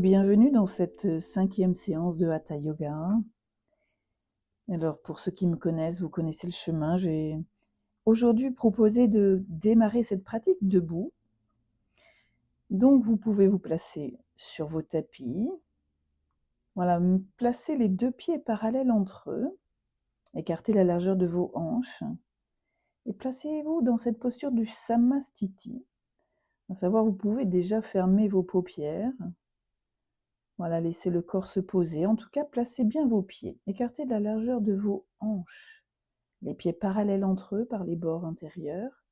bienvenue dans cette 5e séance de Hatha Yoga. Alors, pour ceux qui me connaissent, vous connaissez le chemin. J'ai aujourd'hui proposé de démarrer cette pratique debout. Donc, vous pouvez vous placer sur vos tapis. Voilà, placez les 2 pieds parallèles entre eux. Écartez la largeur de vos hanches. Et placez-vous dans cette posture du Samastiti. À savoir, vous pouvez déjà fermer vos paupières. Voilà, laissez le corps se poser. En tout cas, placez bien vos pieds. Écartez de la largeur de vos hanches. Les pieds parallèles entre eux par les bords intérieurs.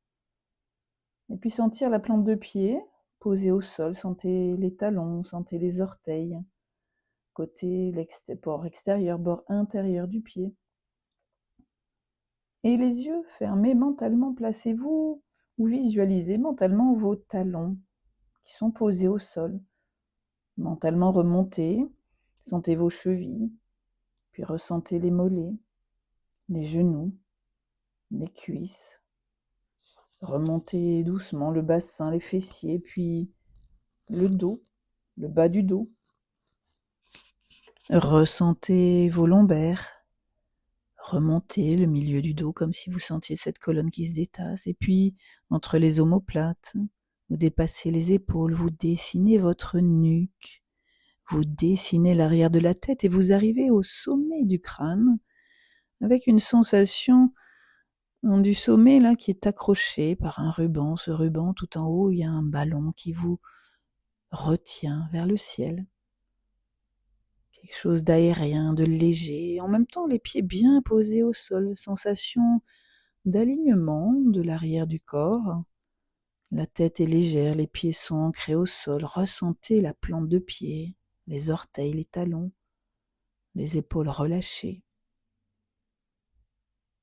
Et puis sentir la plante de pied posée au sol. Sentez les talons, sentez les orteils. Côté bord extérieur, bord intérieur du pied. Et les yeux fermés, mentalement, placez-vous ou visualisez mentalement vos talons qui sont posés au sol. Mentalement remontez, sentez vos chevilles, puis ressentez les mollets, les genoux, les cuisses. Remontez doucement le bassin, les fessiers, puis le dos, le bas du dos. Ressentez vos lombaires. Remontez le milieu du dos comme si vous sentiez cette colonne qui se détasse. Et puis, entre les omoplates, vous dépassez les épaules, vous dessinez votre nuque. Vous dessinez l'arrière de la tête et vous arrivez au sommet du crâne avec une sensation du sommet là qui est accroché par un ruban. Ce ruban, tout en haut, il y a un ballon qui vous retient vers le ciel. Quelque chose d'aérien, de léger. En même temps, les pieds bien posés au sol. Sensation d'alignement de l'arrière du corps. La tête est légère, les pieds sont ancrés au sol. Ressentez la plante de pied, les orteils, les talons, les épaules relâchées.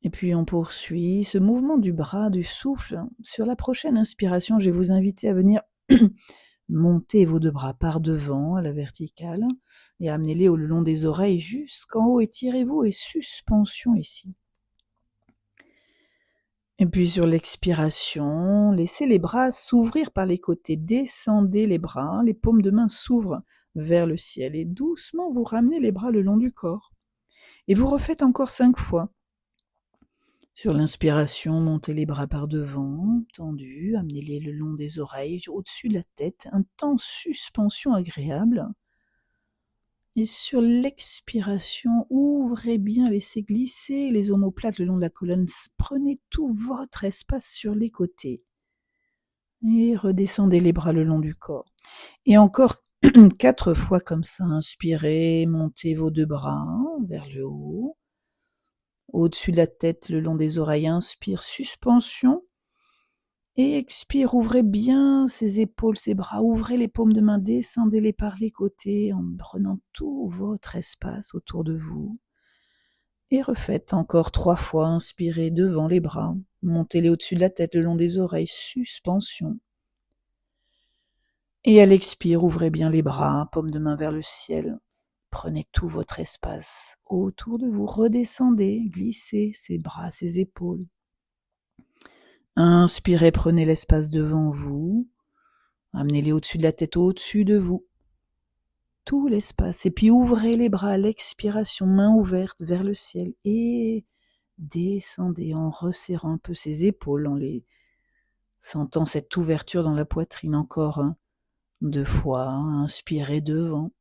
Et puis on poursuit ce mouvement du bras, du souffle. Sur la prochaine inspiration, je vais vous inviter à venir monter vos 2 bras par devant à la verticale et amenez-les le long des oreilles jusqu'en haut. Étirez-vous et suspension ici. Et puis sur l'expiration, laissez les bras s'ouvrir par les côtés. Descendez les bras, les paumes de main s'ouvrent vers le ciel et doucement vous ramenez les bras le long du corps. Et vous refaites encore 5 fois. Sur l'inspiration, montez les bras par devant, tendus, amenez-les le long des oreilles, au-dessus de la tête, un temps suspension agréable. Et sur l'expiration, ouvrez bien, laissez glisser les omoplates le long de la colonne, prenez tout votre espace sur les côtés. Et redescendez les bras le long du corps. Et encore 4 fois comme ça, inspirez, montez vos 2 bras vers le haut. Au-dessus de la tête, le long des oreilles, inspire, suspension. Et expire, ouvrez bien ses épaules, ses bras, ouvrez les paumes de main, descendez-les par les côtés en prenant tout votre espace autour de vous. Et refaites encore 3 fois, inspirez devant les bras, montez-les au-dessus de la tête, le long des oreilles, suspension. Et à l'expire, ouvrez bien les bras, paumes de main vers le ciel. Prenez tout votre espace autour de vous, redescendez, glissez ses bras, ses épaules. Inspirez, prenez l'espace devant vous, amenez-les au-dessus de la tête, au-dessus de vous. Tout l'espace, et puis ouvrez les bras à l'expiration, main ouverte vers le ciel, et descendez en resserrant un peu ses épaules, en les sentant cette ouverture dans la poitrine. Encore 2 fois, inspirez devant.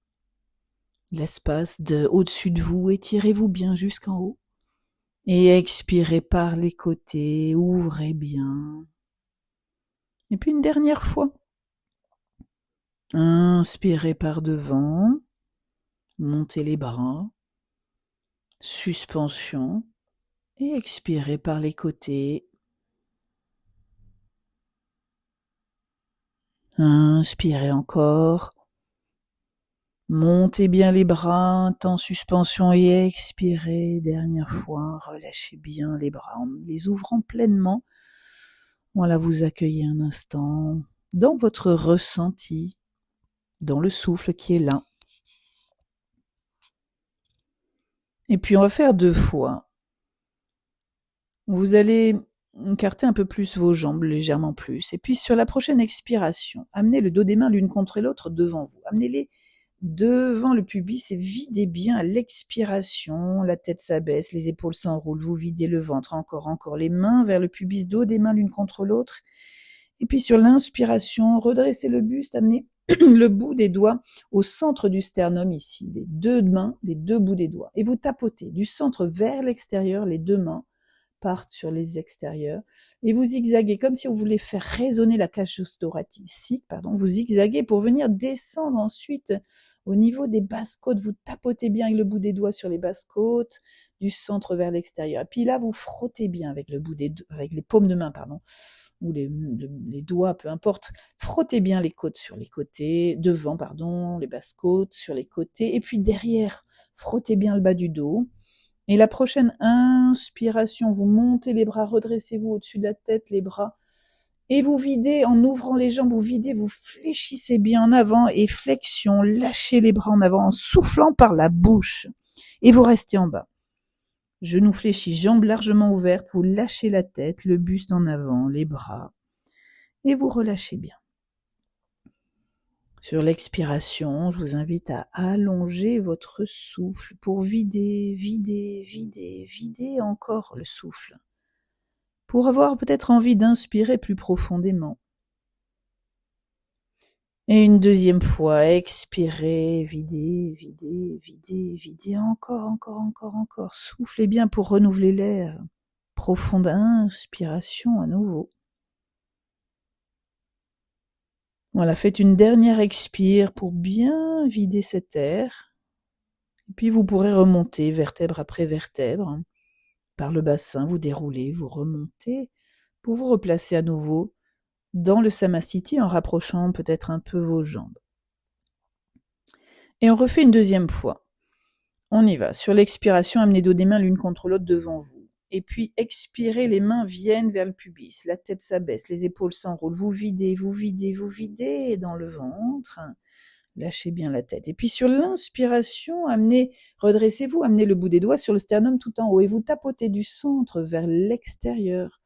L'espace au-dessus de vous, étirez-vous bien jusqu'en haut. Et expirez par les côtés, ouvrez bien. Et puis une dernière fois. Inspirez par devant, montez les bras, suspension, et expirez par les côtés. Inspirez encore. Montez bien les bras, un temps suspension et expirez. Dernière fois, relâchez bien les bras en les ouvrant pleinement. Voilà, vous accueillez un instant dans votre ressenti, dans le souffle qui est là. Et puis on va faire 2 fois. Vous allez écarter un peu plus vos jambes, légèrement plus. Et puis sur la prochaine expiration, amenez le dos des mains l'une contre l'autre devant vous. Amenez-les devant le pubis et videz bien à l'expiration. La tête s'abaisse, les épaules s'enroulent, vous videz le ventre, encore, les mains vers le pubis, dos des mains l'une contre l'autre. Et puis sur l'inspiration, redressez le buste, amenez le bout des doigts au centre du sternum ici, les deux mains, les deux bouts des doigts. Et vous tapotez du centre vers l'extérieur, les deux mains partent sur les extérieurs, et vous zigzaguez comme si on voulait faire résonner la cage thoracique, vous zigzaguez pour venir descendre ensuite au niveau des basses côtes, vous tapotez bien avec le bout des doigts sur les basses côtes, du centre vers l'extérieur, et puis là vous frottez bien avec avec les paumes de main, ou les doigts, peu importe, frottez bien les côtes sur les côtés, devant, les basses côtes sur les côtés, et puis derrière, frottez bien le bas du dos. Et la prochaine inspiration, vous montez les bras, redressez-vous au-dessus de la tête, les bras, et vous videz, en ouvrant les jambes, vous videz, vous fléchissez bien en avant, et flexion, lâchez les bras en avant, en soufflant par la bouche, et vous restez en bas. Genoux fléchis, jambes largement ouvertes, vous lâchez la tête, le buste en avant, les bras, et vous relâchez bien. Sur l'expiration, je vous invite à allonger votre souffle pour vider encore le souffle. Pour avoir peut-être envie d'inspirer plus profondément. Et une deuxième fois, expirez, videz, encore. Soufflez bien pour renouveler l'air. Profonde inspiration à nouveau. Voilà, faites une dernière expire pour bien vider cet air. Et puis vous pourrez remonter vertèbre après vertèbre. Par le bassin, vous déroulez, vous remontez pour vous replacer à nouveau dans le Samasthiti en rapprochant peut-être un peu vos jambes. Et on refait une deuxième fois. On y va. Sur l'expiration, amenez dos des mains l'une contre l'autre devant vous. Et puis expirez, les mains viennent vers le pubis, la tête s'abaisse, les épaules s'enroulent, vous videz dans le ventre, lâchez bien la tête. Et puis sur l'inspiration, redressez-vous, amenez le bout des doigts sur le sternum tout en haut et vous tapotez du centre vers l'extérieur.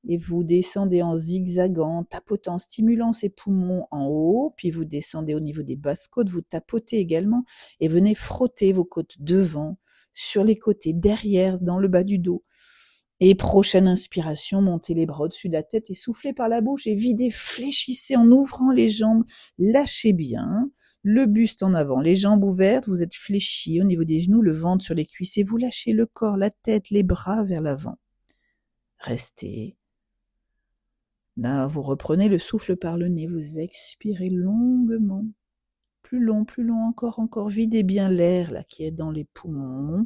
Et vous descendez en zigzagant, tapotant, stimulant ses poumons en haut, puis vous descendez au niveau des basses côtes, vous tapotez également et venez frotter vos côtes devant, sur les côtés, derrière, dans le bas du dos. Et prochaine inspiration, montez les bras au-dessus de la tête et soufflez par la bouche et videz, fléchissez en ouvrant les jambes, lâchez bien, le buste en avant, les jambes ouvertes, vous êtes fléchis au niveau des genoux, le ventre sur les cuisses et vous lâchez le corps, la tête, les bras vers l'avant. Restez. Là, vous reprenez le souffle par le nez, vous expirez longuement, plus long, encore, videz bien l'air là qui est dans les poumons.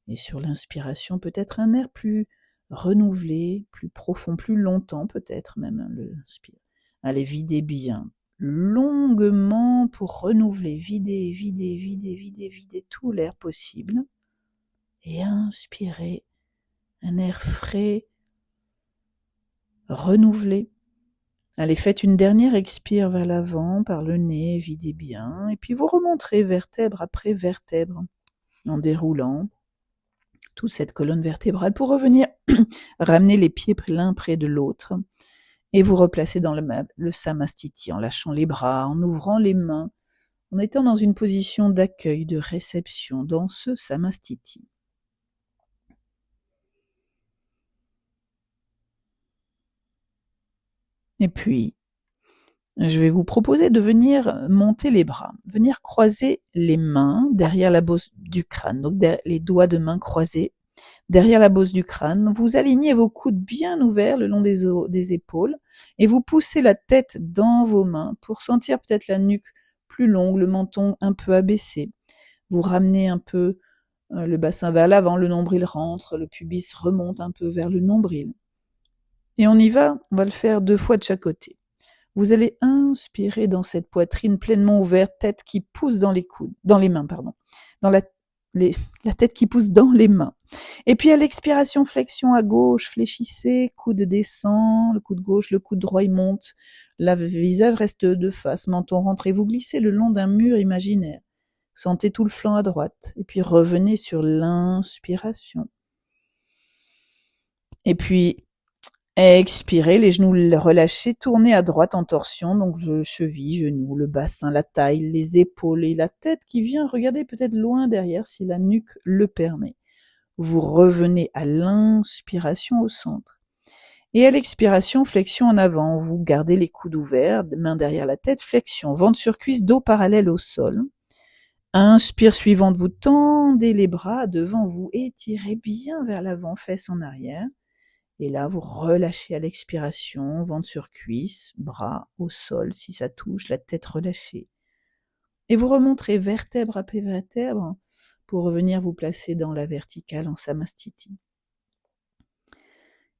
Et sur l'inspiration, peut-être un air plus renouvelé, plus profond, plus longtemps peut-être même, l'inspire. Allez, videz bien, longuement pour renouveler, videz tout l'air possible. Et inspirez un air frais, renouvelé. Allez, faites une dernière expire vers l'avant, par le nez, videz bien, et puis vous remonterez vertèbre après vertèbre, en déroulant toute cette colonne vertébrale pour revenir ramener les pieds l'un près de l'autre, et vous replacer dans le Samasthiti, en lâchant les bras, en ouvrant les mains, en étant dans une position d'accueil, de réception, dans ce Samasthiti. Et puis, je vais vous proposer de venir monter les bras, venir croiser les mains derrière la bosse du crâne, donc les doigts de main croisés derrière la bosse du crâne. Vous alignez vos coudes bien ouverts le long des épaules et vous poussez la tête dans vos mains pour sentir peut-être la nuque plus longue, le menton un peu abaissé. Vous ramenez un peu le bassin vers l'avant, le nombril rentre, le pubis remonte un peu vers le nombril. Et on y va, on va le faire 2 fois de chaque côté. Vous allez inspirer dans cette poitrine pleinement ouverte, tête qui pousse dans les mains, dans la tête qui pousse dans les mains. Et puis à l'expiration, flexion à gauche, fléchissez, coude descend, le coude gauche, le coude droit il monte, le visage reste de face, menton rentre et vous glissez le long d'un mur imaginaire. Sentez tout le flanc à droite et puis revenez sur l'inspiration. Et puis Expirez, les genoux relâchés, tournez à droite en torsion, donc cheville, genoux, le bassin, la taille, les épaules et la tête qui vient, regardez peut-être loin derrière si la nuque le permet. Vous revenez à l'inspiration au centre. Et à l'expiration, flexion en avant. Vous gardez les coudes ouverts, main derrière la tête, flexion, ventre sur cuisse, dos parallèle au sol. Inspire suivante, vous tendez les bras devant vous, étirez bien vers l'avant, fesses en arrière. Et là, vous relâchez à l'expiration, ventre sur cuisse, bras au sol si ça touche, la tête relâchée. Et vous remonterez vertèbre après vertèbre pour revenir vous placer dans la verticale en Samastiti.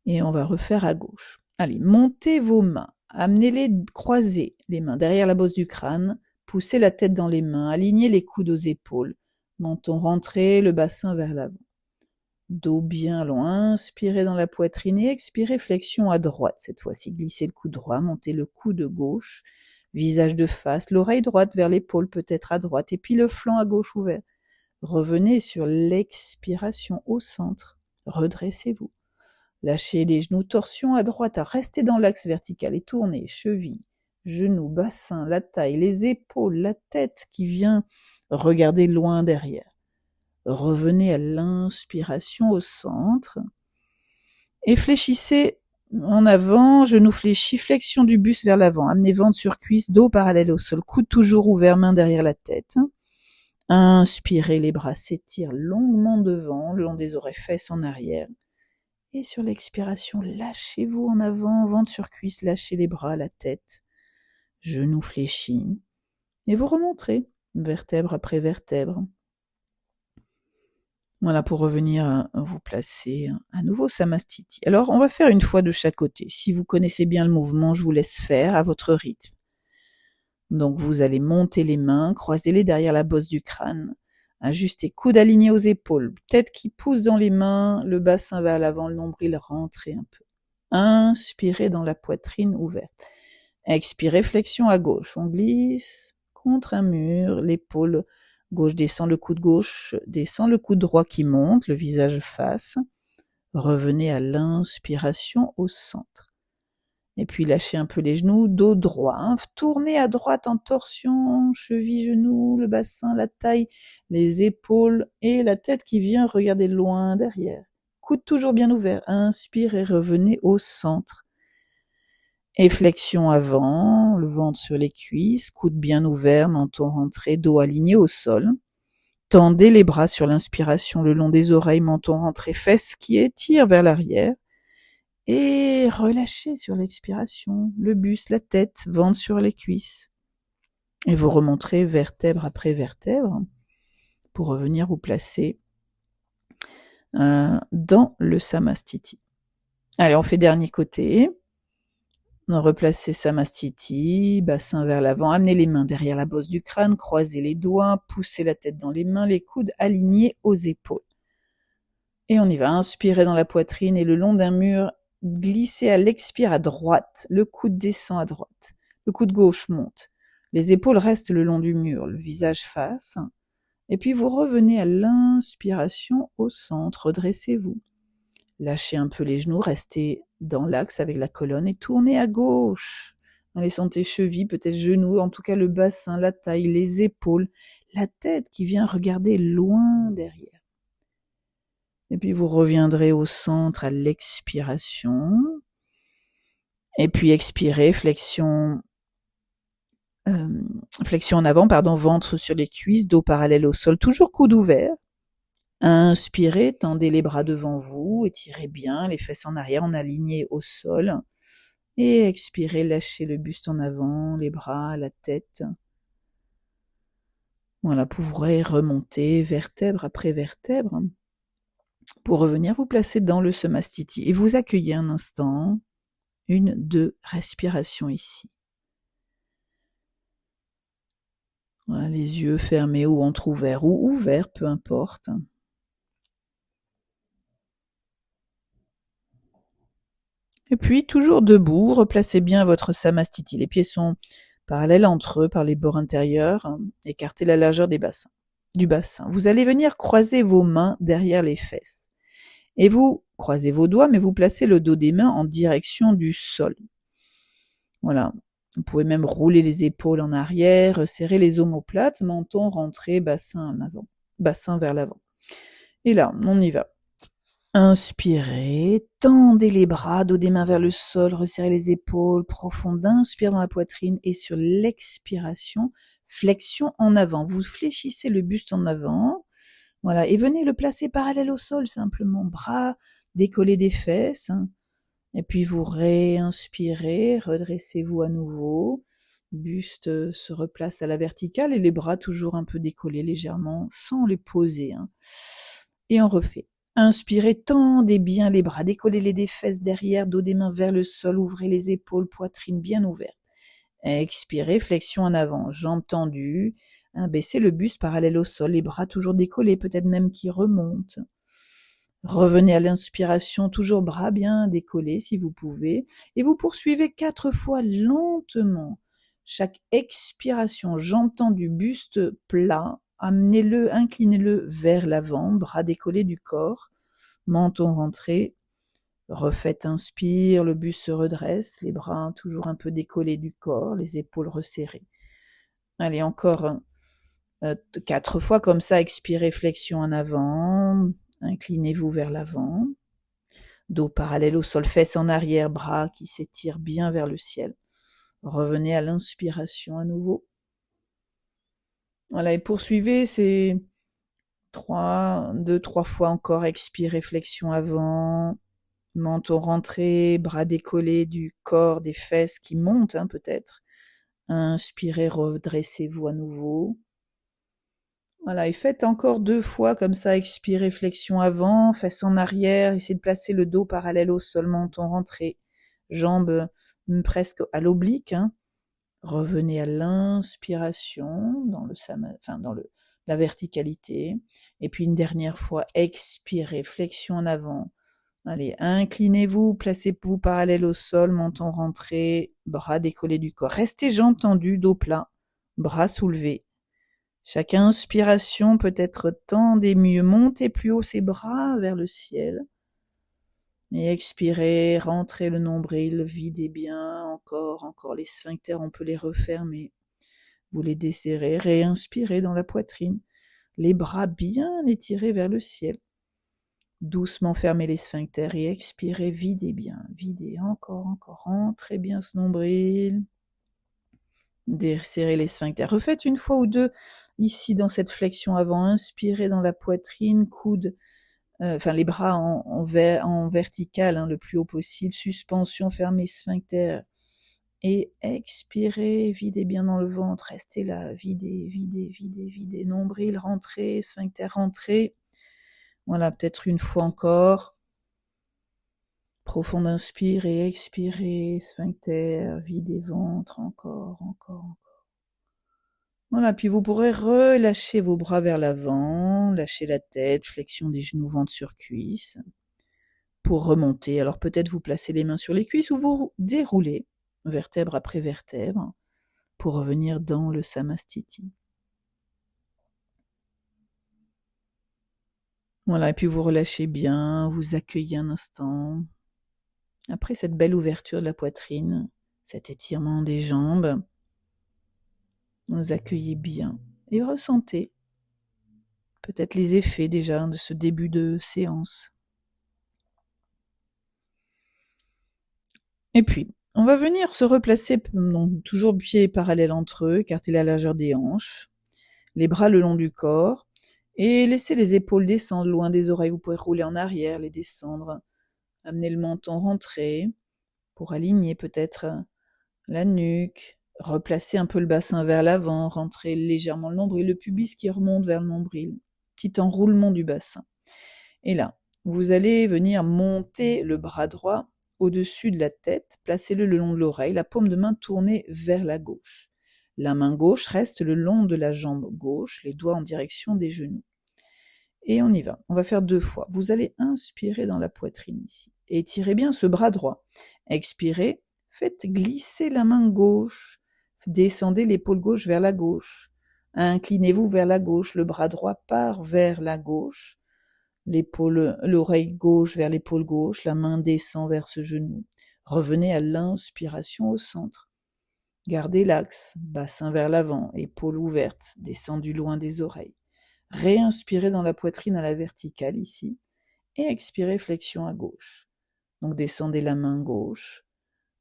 Et on va refaire à gauche. Allez, montez vos mains, amenez-les croisées, les mains derrière la bosse du crâne, poussez la tête dans les mains, alignez les coudes aux épaules, menton rentré, le bassin vers l'avant. Dos bien long, inspirez dans la poitrine et expirez, flexion à droite. Cette fois-ci, glissez le coude droit, montez le coude gauche, visage de face, l'oreille droite vers l'épaule, peut-être à droite, et puis le flanc à gauche ouvert. Revenez sur l'expiration au centre, redressez-vous. Lâchez les genoux, torsion à droite, restez dans l'axe vertical et tournez, cheville, genoux, bassin, la taille, les épaules, la tête qui vient regarder loin derrière. Revenez à l'inspiration au centre et fléchissez en avant, genoux fléchis, flexion du buste vers l'avant, amenez ventre sur cuisse, dos parallèle au sol, coude toujours ouvert, main derrière la tête. Inspirez, les bras s'étirent longuement devant, le long des oreilles, fesses en arrière. Et sur l'expiration, lâchez-vous en avant, ventre sur cuisse, lâchez les bras, la tête, genoux fléchis. Et vous remonterez, vertèbre après vertèbre. Voilà, pour revenir vous placer à nouveau Samastiti. Alors, on va faire une fois de chaque côté. Si vous connaissez bien le mouvement, je vous laisse faire à votre rythme. Donc, vous allez monter les mains, croisez-les derrière la bosse du crâne, ajustez, coudes alignés aux épaules, tête qui pousse dans les mains, le bassin vers l'avant, le nombril rentrez un peu. Inspirez dans la poitrine ouverte. Expirez, flexion à gauche. On glisse contre un mur, l'épaule gauche descend, le coude gauche descend, le coude droit qui monte, le visage face. Revenez à l'inspiration au centre. Et puis lâchez un peu les genoux, dos droit. Tournez à droite en torsion, cheville, genoux, le bassin, la taille, les épaules et la tête qui vient regarder loin derrière. Coude toujours bien ouvert. Inspire et revenez au centre. Et flexion avant, le ventre sur les cuisses, coude bien ouvert, menton rentré, dos aligné au sol. Tendez les bras sur l'inspiration le long des oreilles, menton rentré, fesses qui étirent vers l'arrière. Et relâchez sur l'expiration, le buste, la tête, ventre sur les cuisses. Et vous remonterez vertèbre après vertèbre pour revenir vous placer dans le Samastiti. Allez, on fait dernier côté. Replacez Samastiti, bassin vers l'avant, amenez les mains derrière la bosse du crâne, croisez les doigts, poussez la tête dans les mains, les coudes alignés aux épaules. Et on y va, inspirez dans la poitrine et le long d'un mur, glissez à l'expire à droite, le coude descend à droite, le coude gauche monte, les épaules restent le long du mur, le visage face, et puis vous revenez à l'inspiration au centre, redressez-vous. Lâchez un peu les genoux, restez dans l'axe avec la colonne et tournez à gauche. En laissant tes chevilles, peut-être genoux, en tout cas le bassin, la taille, les épaules, la tête qui vient regarder loin derrière. Et puis vous reviendrez au centre à l'expiration. Et puis expirez, flexion en avant, ventre sur les cuisses, dos parallèle au sol, toujours coude ouvert. Inspirez, tendez les bras devant vous, étirez bien, les fesses en arrière, en aligné au sol. Et expirez, lâchez le buste en avant, les bras, la tête. Voilà, vous pourrez remonter vertèbre après vertèbre pour revenir vous placer dans le Samastiti et vous accueillez un instant, 1-2 respirations ici. Voilà, les yeux fermés ou entrouverts ou ouverts, peu importe. Et puis, toujours debout, replacez bien votre Samastiti. Les pieds sont parallèles entre eux par les bords intérieurs. Écartez la largeur du bassin. Vous allez venir croiser vos mains derrière les fesses. Et vous croisez vos doigts, mais vous placez le dos des mains en direction du sol. Voilà. Vous pouvez même rouler les épaules en arrière, serrer les omoplates, menton rentré, bassin en avant, bassin vers l'avant. Et là, on y va. Inspirez, tendez les bras, dos des mains vers le sol, resserrez les épaules, profonde, inspire dans la poitrine et sur l'expiration, flexion en avant. Vous fléchissez le buste en avant, voilà, et venez le placer parallèle au sol simplement, bras décollés des fesses. Et puis vous réinspirez, redressez-vous à nouveau, buste se replace à la verticale et les bras toujours un peu décollés légèrement sans les poser. Et on refait. Inspirez, tendez bien les bras, décollez les des fesses derrière, dos des mains vers le sol, ouvrez les épaules, poitrine bien ouverte. Expirez, flexion en avant, jambes tendues, baissez le buste parallèle au sol, les bras toujours décollés, peut-être même qui remontent. Revenez à l'inspiration, toujours bras bien décollés si vous pouvez, et vous poursuivez 4 fois lentement. Chaque expiration, jambes tendues, buste plat, amenez-le, inclinez-le vers l'avant, bras décollés du corps, menton rentré. Refaites inspire, le buste se redresse, les bras toujours un peu décollés du corps, les épaules resserrées. Allez, encore 4 fois comme ça, expirez, flexion en avant. Inclinez-vous vers l'avant. Dos parallèle au sol, fesses en arrière, bras qui s'étirent bien vers le ciel. Revenez à l'inspiration à nouveau. Voilà, et poursuivez ces 2-3 fois encore. Expirez, flexion avant. Menton rentré, bras décollés du corps, des fesses qui montent peut-être. Inspirez, redressez-vous à nouveau. Voilà, et faites encore 2 fois comme ça, expirez, flexion avant, fesses en arrière, essayez de placer le dos parallèle au sol, menton rentré, jambes presque à l'oblique. Revenez à l'inspiration dans la verticalité. Et puis une dernière fois, expirez, flexion en avant. Allez, inclinez-vous, placez-vous parallèle au sol, menton rentré, bras décollés du corps. Restez jambes tendues, dos plat, bras soulevés. Chaque inspiration peut être tendez mieux, montez plus haut ses bras vers le ciel. Et expirez, rentrez le nombril, videz bien, encore les sphincters, on peut les refermer. Vous les desserrez, réinspirez dans la poitrine. Les bras bien étirés vers le ciel. Doucement fermez les sphincters et expirez, videz bien, videz encore, rentrez bien ce nombril. Desserrez les sphincters. Refaites une fois ou deux ici dans cette flexion avant. Inspirez dans la poitrine, coude, les bras en vertical, le plus haut possible. Suspension, fermez sphincter. Et expirez, videz bien dans le ventre. Restez là, videz, videz, videz, videz. Nombril, rentrez, sphincter, rentrez. Voilà, peut-être une fois encore. Profonde inspire et expirez, sphincter, videz ventre, encore. Voilà, puis vous pourrez relâcher vos bras vers l'avant, lâcher la tête, flexion des genoux, ventre sur cuisse, pour remonter. Alors peut-être vous placez les mains sur les cuisses ou vous déroulez, vertèbre après vertèbre, pour revenir dans le Samastiti. Voilà, et puis vous relâchez bien, vous accueillez un instant. Après cette belle ouverture de la poitrine, cet étirement des jambes, vous accueillez bien et ressentez peut-être les effets déjà de ce début de séance. Et puis, on va venir se replacer, donc toujours pieds parallèles entre eux, écarter la largeur des hanches, les bras le long du corps, et laisser les épaules descendre loin des oreilles. Vous pouvez rouler en arrière, les descendre, amener le menton rentré, pour aligner peut-être la nuque, replacer un peu le bassin vers l'avant, rentrer légèrement le nombril, le pubis qui remonte vers le nombril, petit enroulement du bassin. Et là, vous allez venir monter le bras droit au-dessus de la tête, placez-le le long de l'oreille, la paume de main tournée vers la gauche. La main gauche reste le long de la jambe gauche, les doigts en direction des genoux. Et on y va. On va faire 2 fois. Vous allez inspirer dans la poitrine ici. Et étirez bien ce bras droit. Expirez, faites glisser la main gauche. Descendez l'épaule gauche vers la gauche. Inclinez-vous vers la gauche. Le bras droit part vers la gauche. l'oreille gauche vers l'épaule gauche, la main descend vers ce genou. Revenez à l'inspiration au centre. Gardez l'axe, bassin vers l'avant, épaules ouvertes, descendu loin des oreilles. Réinspirez dans la poitrine à la verticale ici, et expirez flexion à gauche. Donc descendez la main gauche,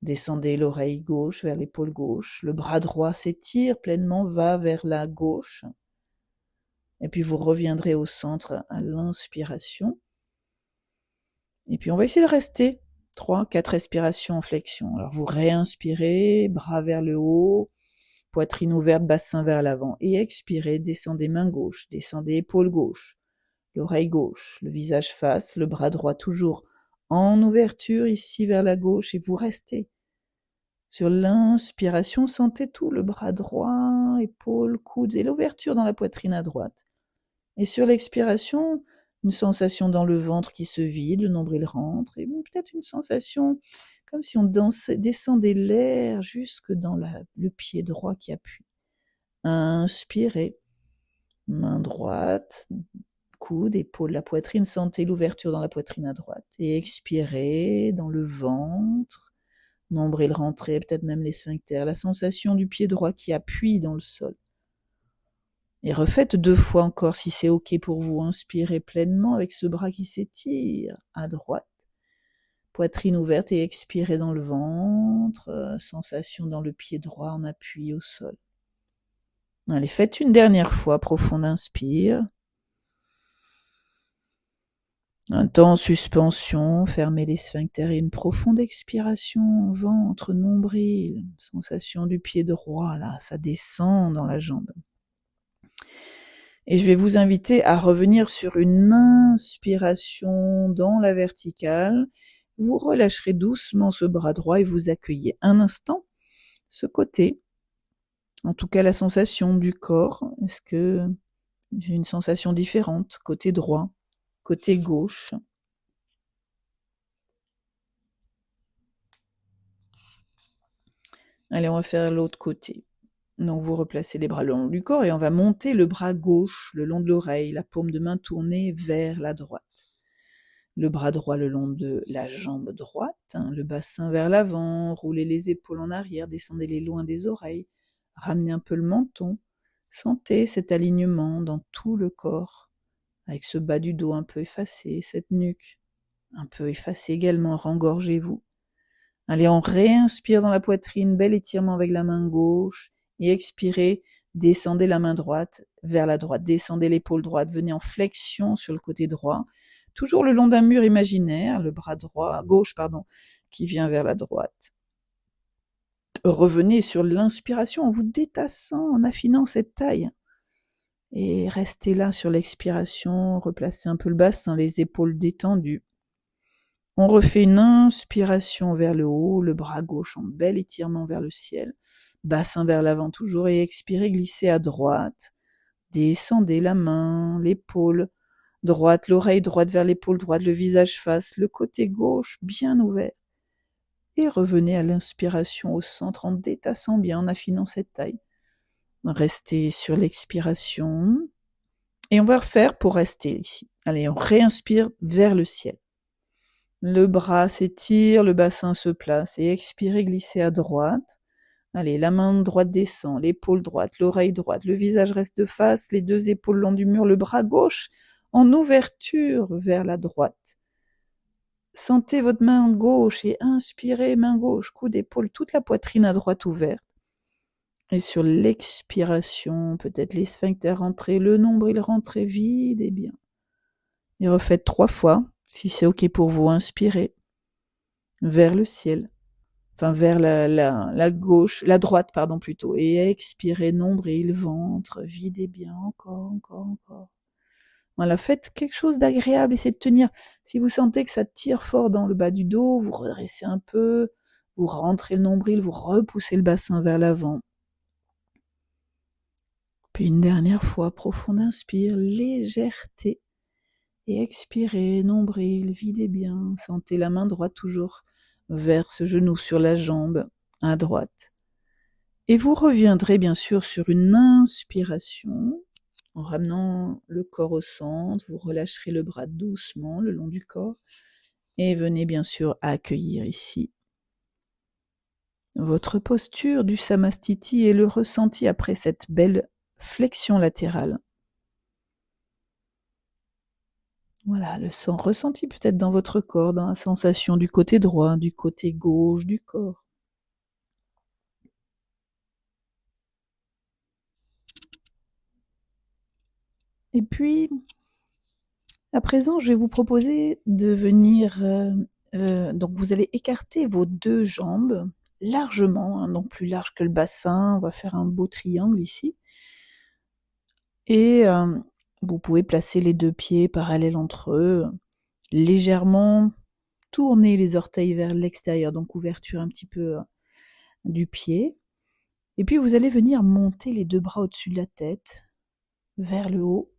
descendez l'oreille gauche vers l'épaule gauche, le bras droit s'étire pleinement, va vers la gauche, et puis vous reviendrez au centre à l'inspiration. Et puis on va essayer de rester 3-4 respirations en flexion. Alors vous réinspirez, bras vers le haut, poitrine ouverte, bassin vers l'avant, et expirez, descendez main gauche, descendez épaule gauche, l'oreille gauche, le visage face, le bras droit toujours en ouverture ici vers la gauche, et vous restez. Sur l'inspiration, sentez tout, le bras droit, épaule, coude, et l'ouverture dans la poitrine à droite. Et sur l'expiration, une sensation dans le ventre qui se vide, le nombril rentre, et peut-être une sensation comme si on descendait l'air jusque dans le pied droit qui appuie. Inspirez, main droite, coude, épaule, la poitrine, sentez l'ouverture dans la poitrine à droite. Et expirez dans le ventre, nombril rentré, peut-être même les sphincters, la sensation du pied droit qui appuie dans le sol. Et refaites 2 fois encore si c'est ok pour vous. Inspirez pleinement avec ce bras qui s'étire à droite. Poitrine ouverte et expirez dans le ventre. Sensation dans le pied droit en appui au sol. Allez, faites une dernière fois. Profonde inspire. Un temps en suspension. Fermez les sphincters et une profonde expiration. Ventre, nombril. Sensation du pied droit là. Ça descend dans la jambe. Et je vais vous inviter à revenir sur une inspiration dans la verticale. Vous relâcherez doucement ce bras droit et vous accueillez un instant ce côté. En tout cas, la sensation du corps. Est-ce que j'ai une sensation différente? Côté droit, côté gauche. Allez, on va faire l'autre côté. Donc vous replacez les bras le long du corps et on va monter le bras gauche le long de l'oreille, la paume de main tournée vers la droite. Le bras droit le long de la jambe droite, le bassin vers l'avant, roulez les épaules en arrière, descendez-les loin des oreilles, ramenez un peu le menton, sentez cet alignement dans tout le corps, avec ce bas du dos un peu effacé, cette nuque un peu effacée également, rengorgez-vous. Allez, on réinspire dans la poitrine, bel étirement avec la main gauche, et expirez, descendez la main droite vers la droite, descendez l'épaule droite, venez en flexion sur le côté droit, toujours le long d'un mur imaginaire, le bras gauche, qui vient vers la droite. Revenez sur l'inspiration en vous détassant, en affinant cette taille. Et restez là sur l'expiration, replacez un peu le bassin, les épaules détendues. On refait une inspiration vers le haut, le bras gauche en bel étirement vers le ciel, bassin vers l'avant toujours, et expirez, glissez à droite, descendez la main, l'épaule droite, l'oreille droite vers l'épaule droite, le visage face, le côté gauche bien ouvert, et revenez à l'inspiration au centre en détassant bien, en affinant cette taille. Restez sur l'expiration, et on va refaire pour rester ici. Allez, on réinspire vers le ciel. Le bras s'étire, le bassin se place et expirez, glissez à droite. Allez, la main droite descend, l'épaule droite, l'oreille droite, le visage reste de face, les 2 épaules le long du mur, le bras gauche en ouverture vers la droite. Sentez votre main gauche et inspirez, main gauche, coude, épaule, toute la poitrine à droite ouverte. Et sur l'expiration, peut-être les sphincters rentrés, le nombril rentré vide et bien. Et refaites 3 fois. Si c'est ok pour vous, inspirez vers le ciel, enfin vers la gauche, la droite plutôt, et expirez nombril, ventre, videz bien, encore. Voilà, faites quelque chose d'agréable, essayez de tenir. Si vous sentez que ça tire fort dans le bas du dos, vous redressez un peu, vous rentrez le nombril, vous repoussez le bassin vers l'avant. Puis une dernière fois, profonde inspire, légèreté. Et expirez, nombril, videz bien, sentez la main droite toujours vers ce genou sur la jambe à droite. Et vous reviendrez bien sûr sur une inspiration En ramenant le corps au centre, vous relâcherez le bras doucement le long du corps et venez bien sûr accueillir ici votre posture du Samastiti et le ressenti après cette belle flexion latérale. Voilà, le sang ressenti peut-être dans votre corps, dans la sensation du côté droit, du côté gauche du corps. Et puis, à présent, je vais vous proposer de venir... donc vous allez écarter vos deux jambes largement, donc plus large que le bassin. On va faire un beau triangle ici. Et vous pouvez placer les deux pieds parallèles entre eux, légèrement tourner les orteils vers l'extérieur, donc ouverture un petit peu du pied. Et puis vous allez venir monter les deux bras au-dessus de la tête, vers le haut,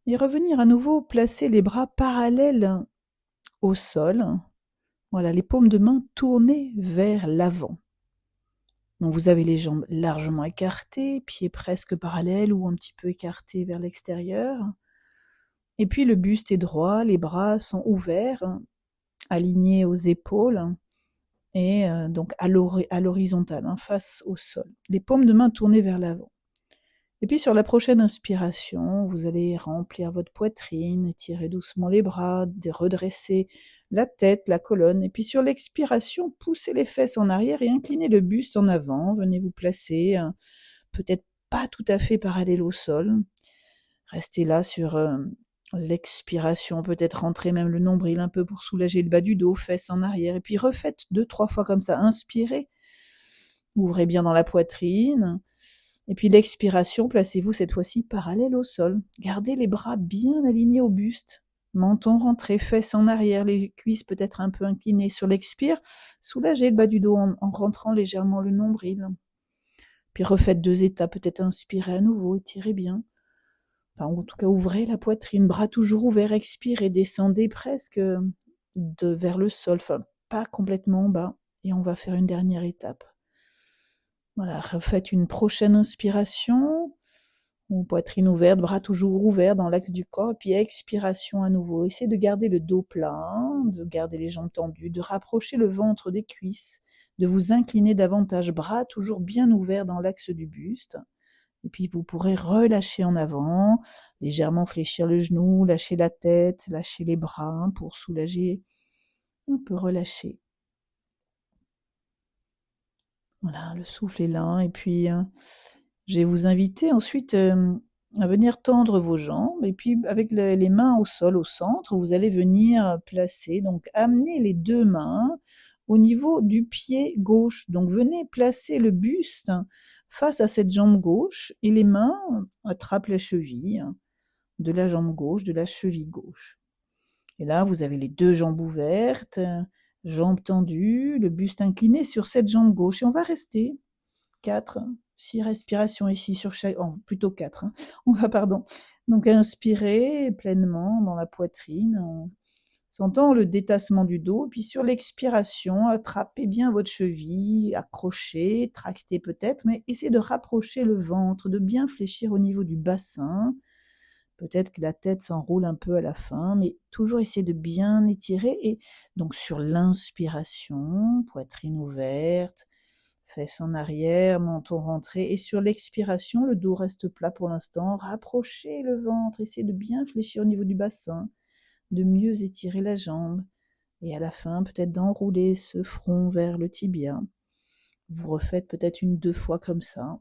et revenir à nouveau placer les bras parallèles au sol. Voilà, les paumes de main tournées vers l'avant. Donc vous avez les jambes largement écartées, pieds presque parallèles ou un petit peu écartés vers l'extérieur. Et puis le buste est droit, les bras sont ouverts, alignés aux épaules et donc à l'horizontale, face au sol. Les paumes de main tournées vers l'avant. Et puis sur la prochaine inspiration, vous allez remplir votre poitrine, étirer doucement les bras, redresser la tête, la colonne. Et puis sur l'expiration, poussez les fesses en arrière et inclinez le buste en avant. Venez vous placer, peut-être pas tout à fait parallèle au sol. Restez là sur l'expiration, peut-être rentrer même le nombril un peu pour soulager le bas du dos, fesses en arrière. Et puis refaites 2-3 fois comme ça. Inspirez, ouvrez bien dans la poitrine. Et puis l'expiration, placez-vous cette fois-ci parallèle au sol. Gardez les bras bien alignés au buste. Menton rentré, fesses en arrière, les cuisses peut-être un peu inclinées. Sur l'expire, soulagez le bas du dos en rentrant légèrement le nombril. Puis refaites 2 étapes, peut-être inspirez à nouveau, étirez bien. Enfin, en tout cas, ouvrez la poitrine, bras toujours ouverts, expirez, descendez presque vers le sol, enfin pas complètement en bas. Et on va faire une dernière étape. Voilà, refaites une prochaine inspiration, poitrine ouverte, bras toujours ouverts dans l'axe du corps, puis expiration à nouveau. Essayez de garder le dos plat, de garder les jambes tendues, de rapprocher le ventre des cuisses, de vous incliner davantage, bras toujours bien ouverts dans l'axe du buste. Et puis vous pourrez relâcher en avant, légèrement fléchir le genou, lâcher la tête, lâcher les bras pour soulager, un peu relâcher. Voilà, le souffle est là. Et puis, je vais vous inviter ensuite à venir tendre vos jambes. Et puis, avec les mains au sol, au centre, vous allez venir placer, donc amener les 2 mains au niveau du pied gauche. Donc, venez placer le buste face à cette jambe gauche et les mains attrapent la cheville de la jambe gauche, de la cheville gauche. Et là, vous avez les 2 jambes ouvertes, jambes tendues, le buste incliné sur cette jambe gauche. Et on va rester 4, 6 respirations ici sur chaque... plutôt 4. On va, donc inspirer pleinement dans la poitrine, en sentant le détassement du dos. Puis sur l'expiration, attrapez bien votre cheville, accrochez, tractez peut-être, mais essayez de rapprocher le ventre, de bien fléchir au niveau du bassin. Peut-être que la tête s'enroule un peu à la fin, mais toujours essayer de bien étirer. Et donc sur l'inspiration, poitrine ouverte, fesses en arrière, menton rentré. Et sur l'expiration, le dos reste plat pour l'instant. Rapprochez le ventre, essayez de bien fléchir au niveau du bassin, de mieux étirer la jambe. Et à la fin, peut-être d'enrouler ce front vers le tibia. Vous refaites peut-être 1-2 fois comme ça.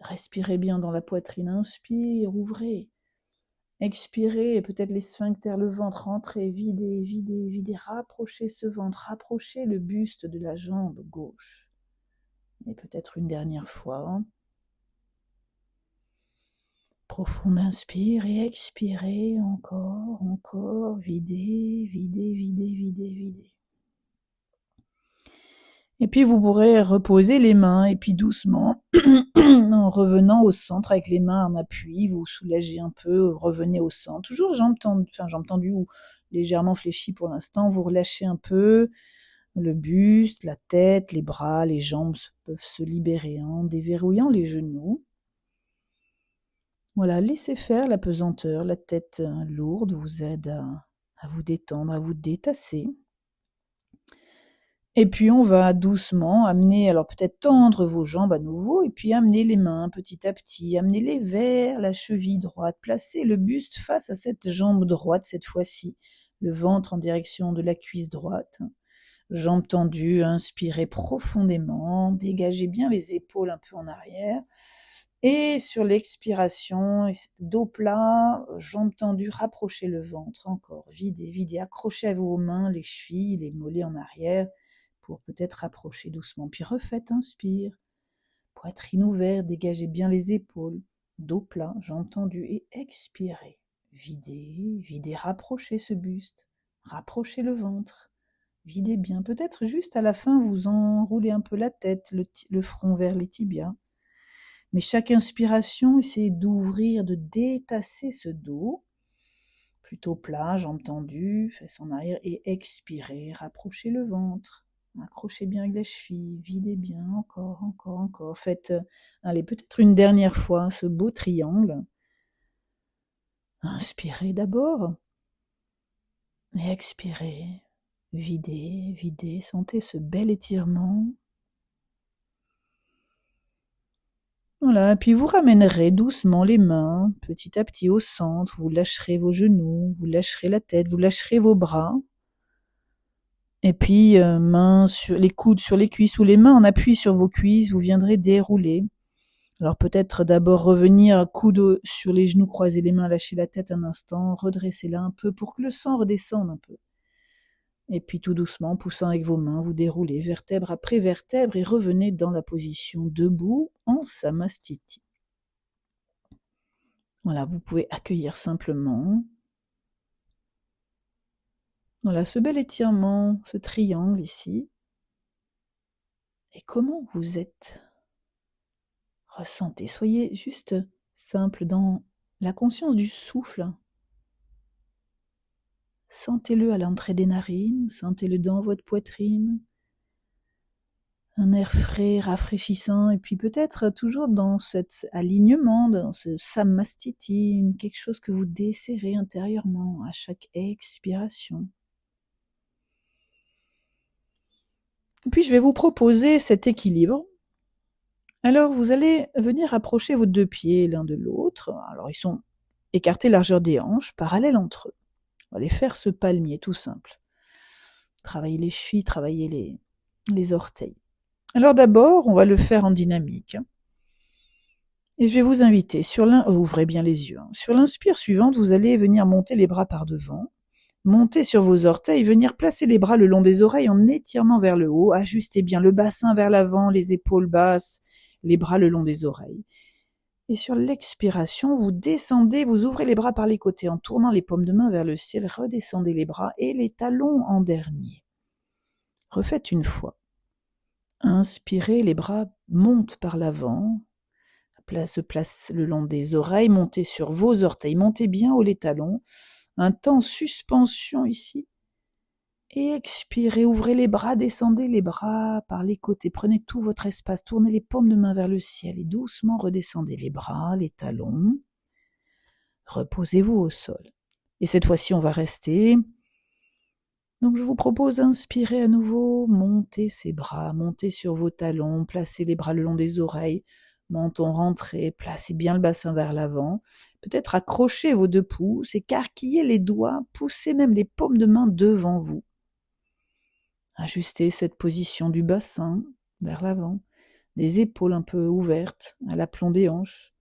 Respirez bien dans la poitrine. Inspire, ouvrez. Expirez, et peut-être les sphincters, le ventre, rentrez, videz, videz, videz, rapprochez ce ventre, rapprochez le buste de la jambe gauche. Et peut-être une dernière fois. Profond inspire et expirez, encore, videz, videz, videz, videz, videz. Et puis vous pourrez reposer les mains et puis doucement, en revenant au centre avec les mains en appui, vous soulagez un peu, revenez au centre. Toujours jambes tendues ou légèrement fléchies pour l'instant. Vous relâchez un peu le buste, la tête, les bras, les jambes peuvent se libérer en déverrouillant les genoux. Voilà, laissez faire la pesanteur, la tête lourde vous aide à vous détendre, à vous détasser. Et puis on va doucement amener, alors peut-être tendre vos jambes à nouveau, et puis amener les mains petit à petit, amenez-les vers la cheville droite, placez le buste face à cette jambe droite cette fois-ci, le ventre en direction de la cuisse droite, jambes tendues, inspirez profondément, dégagez bien les épaules un peu en arrière, et sur l'expiration, dos plat, jambes tendues, rapprochez le ventre, encore, videz, videz, accrochez à vos mains les chevilles, les mollets en arrière, pour peut-être rapprocher doucement. Puis refaites, inspire, poitrine ouverte, dégagez bien les épaules, dos plat, jambes tendues, et expirez, videz, videz, rapprochez ce buste, rapprochez le ventre, videz bien. Peut-être juste à la fin, vous enroulez un peu la tête, le front vers les tibias. Mais chaque inspiration, essayez d'ouvrir, de détasser ce dos, plutôt plat, jambes tendues, fesses en arrière, et expirez, rapprochez le ventre. Accrochez bien avec la cheville, videz bien, encore, encore, encore. Faites, allez, peut-être une dernière fois, ce beau triangle. Inspirez d'abord. Et expirez. Videz, videz. Sentez ce bel étirement. Voilà, puis vous ramènerez doucement les mains, petit à petit au centre. Vous lâcherez vos genoux, vous lâcherez la tête, vous lâcherez vos bras. Et puis, mains sur les coudes sur les cuisses ou les mains en appui sur vos cuisses, vous viendrez dérouler. Alors peut-être d'abord revenir coude sur les genoux, croiser les mains, lâcher la tête un instant, redressez-la un peu pour que le sang redescende un peu. Et puis tout doucement, poussant avec vos mains, vous déroulez vertèbre après vertèbre et revenez dans la position debout en Samastiti. Voilà, vous pouvez accueillir simplement. Voilà, ce bel étirement, ce triangle ici. Et comment vous êtes ? Ressentez, soyez juste simple dans la conscience du souffle. Sentez-le à l'entrée des narines, sentez-le dans votre poitrine. Un air frais, rafraîchissant, et puis peut-être toujours dans cet alignement, dans ce samastiti, quelque chose que vous desserrez intérieurement à chaque expiration. Et puis je vais vous proposer cet équilibre. Alors vous allez venir approcher vos deux pieds l'un de l'autre. Alors ils sont écartés largeur des hanches, parallèles entre eux. On va les faire ce palmier tout simple. Travailler les chevilles, travailler les orteils. Alors d'abord, on va le faire en dynamique. Et je vais vous inviter, ouvrez bien les yeux. Sur l'inspire suivante, vous allez venir monter les bras par devant, monter sur vos orteils, venir placer les bras le long des oreilles en étirement vers le haut, ajustez bien le bassin vers l'avant, les épaules basses, les bras le long des oreilles. Et sur l'expiration, vous descendez, vous ouvrez les bras par les côtés en tournant les paumes de main vers le ciel, redescendez les bras et les talons en dernier. Refaites une fois. Inspirez, les bras montent par l'avant, se place le long des oreilles, montez sur vos orteils, montez bien haut les talons, un temps suspension ici, et expirez, ouvrez les bras, descendez les bras par les côtés, prenez tout votre espace, tournez les paumes de main vers le ciel et doucement redescendez les bras, les talons, reposez-vous au sol. Et cette fois-ci, on va rester. Donc je vous propose d'inspirer à nouveau, montez ces bras, montez sur vos talons, placez les bras le long des oreilles, menton rentré, placez bien le bassin vers l'avant, peut-être accrochez vos deux pouces, écarquillez les doigts, poussez même les paumes de main devant vous. Ajustez cette position du bassin vers l'avant, des épaules un peu ouvertes à l'aplomb des hanches,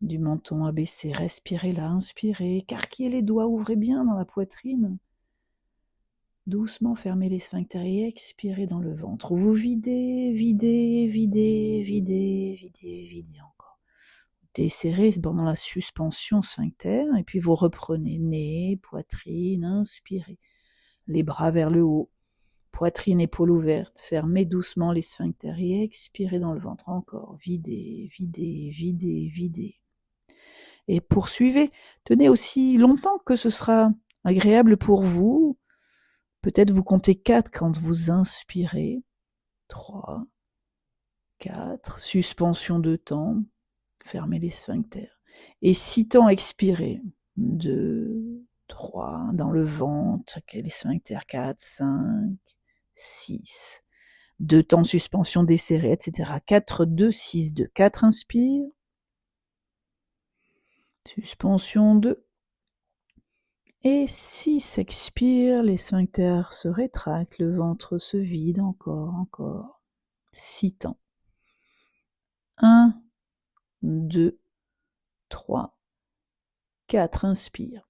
du menton abaissé, respirez là, inspirez, écarquillez les doigts, ouvrez bien dans la poitrine. Doucement fermez les sphincters et expirez dans le ventre. Vous videz, videz, videz, videz, videz, videz encore. Desserrez pendant la suspension sphincter et puis vous reprenez nez, poitrine, inspirez. Les bras vers le haut, poitrine, épaule ouverte, fermez doucement les sphincters et expirez dans le ventre. Encore, videz, videz, videz, videz. Et poursuivez, tenez aussi longtemps que ce sera agréable pour vous. Peut-être vous comptez 4 quand vous inspirez. 3, 4, suspension de temps, fermez les sphincters. Et 6 temps, expirez. 2, 3, dans le ventre, les sphincters, 4, 5, 6. 2 temps, suspension desserrée, etc. 4, 2, 6, 2. 4, inspire. Suspension 2. Et 6, expire, les sphincters se rétractent, le ventre se vide, encore. 6 temps. 1, 2, 3, 4, inspire.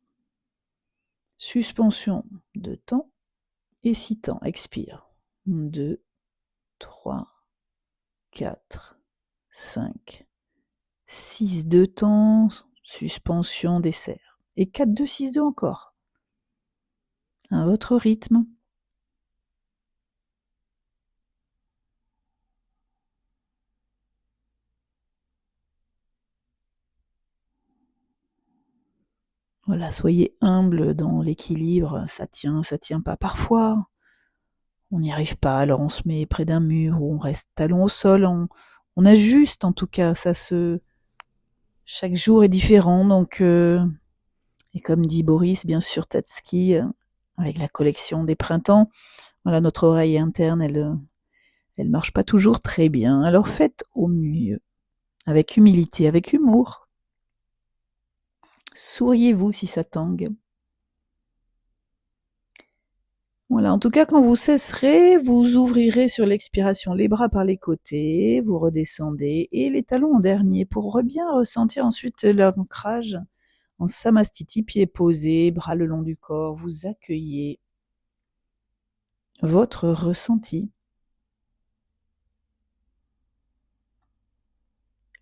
Suspension 2 temps et 6 temps, expire. 2, 3, 4, 5, 6, 2 temps, suspension, dessert. Et 4, 2, 6, 2 encore. À votre rythme. Voilà, soyez humble dans l'équilibre, ça tient pas parfois. On n'y arrive pas, alors on se met près d'un mur ou on reste talon au sol, on ajuste en tout cas, chaque jour est différent, donc et comme dit Boris, bien sûr, Tatski, avec la collection des printemps, voilà, notre oreille interne, elle marche pas toujours très bien, alors faites au mieux, avec humilité, avec humour. Souriez-vous si ça tangue. Voilà, en tout cas, quand vous cesserez, vous ouvrirez sur l'expiration les bras par les côtés, vous redescendez, et les talons en dernier, pour bien ressentir ensuite l'ancrage en samastiti, pieds posés, bras le long du corps, vous accueillez votre ressenti.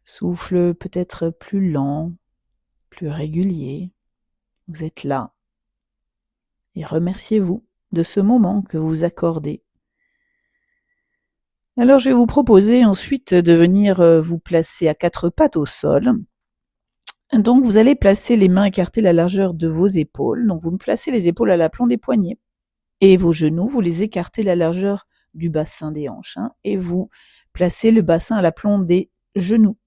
Souffle peut-être plus lent, plus régulier. Vous êtes là. Et remerciez-vous de ce moment que vous accordez. Alors je vais vous proposer ensuite de venir vous placer à 4 pattes au sol. Donc vous allez placer les mains écartées la largeur de vos épaules. Donc vous me placez les épaules à l'aplomb des poignets. Et vos genoux, vous les écartez la largeur du bassin des hanches. Et vous placez le bassin à l'aplomb des genoux.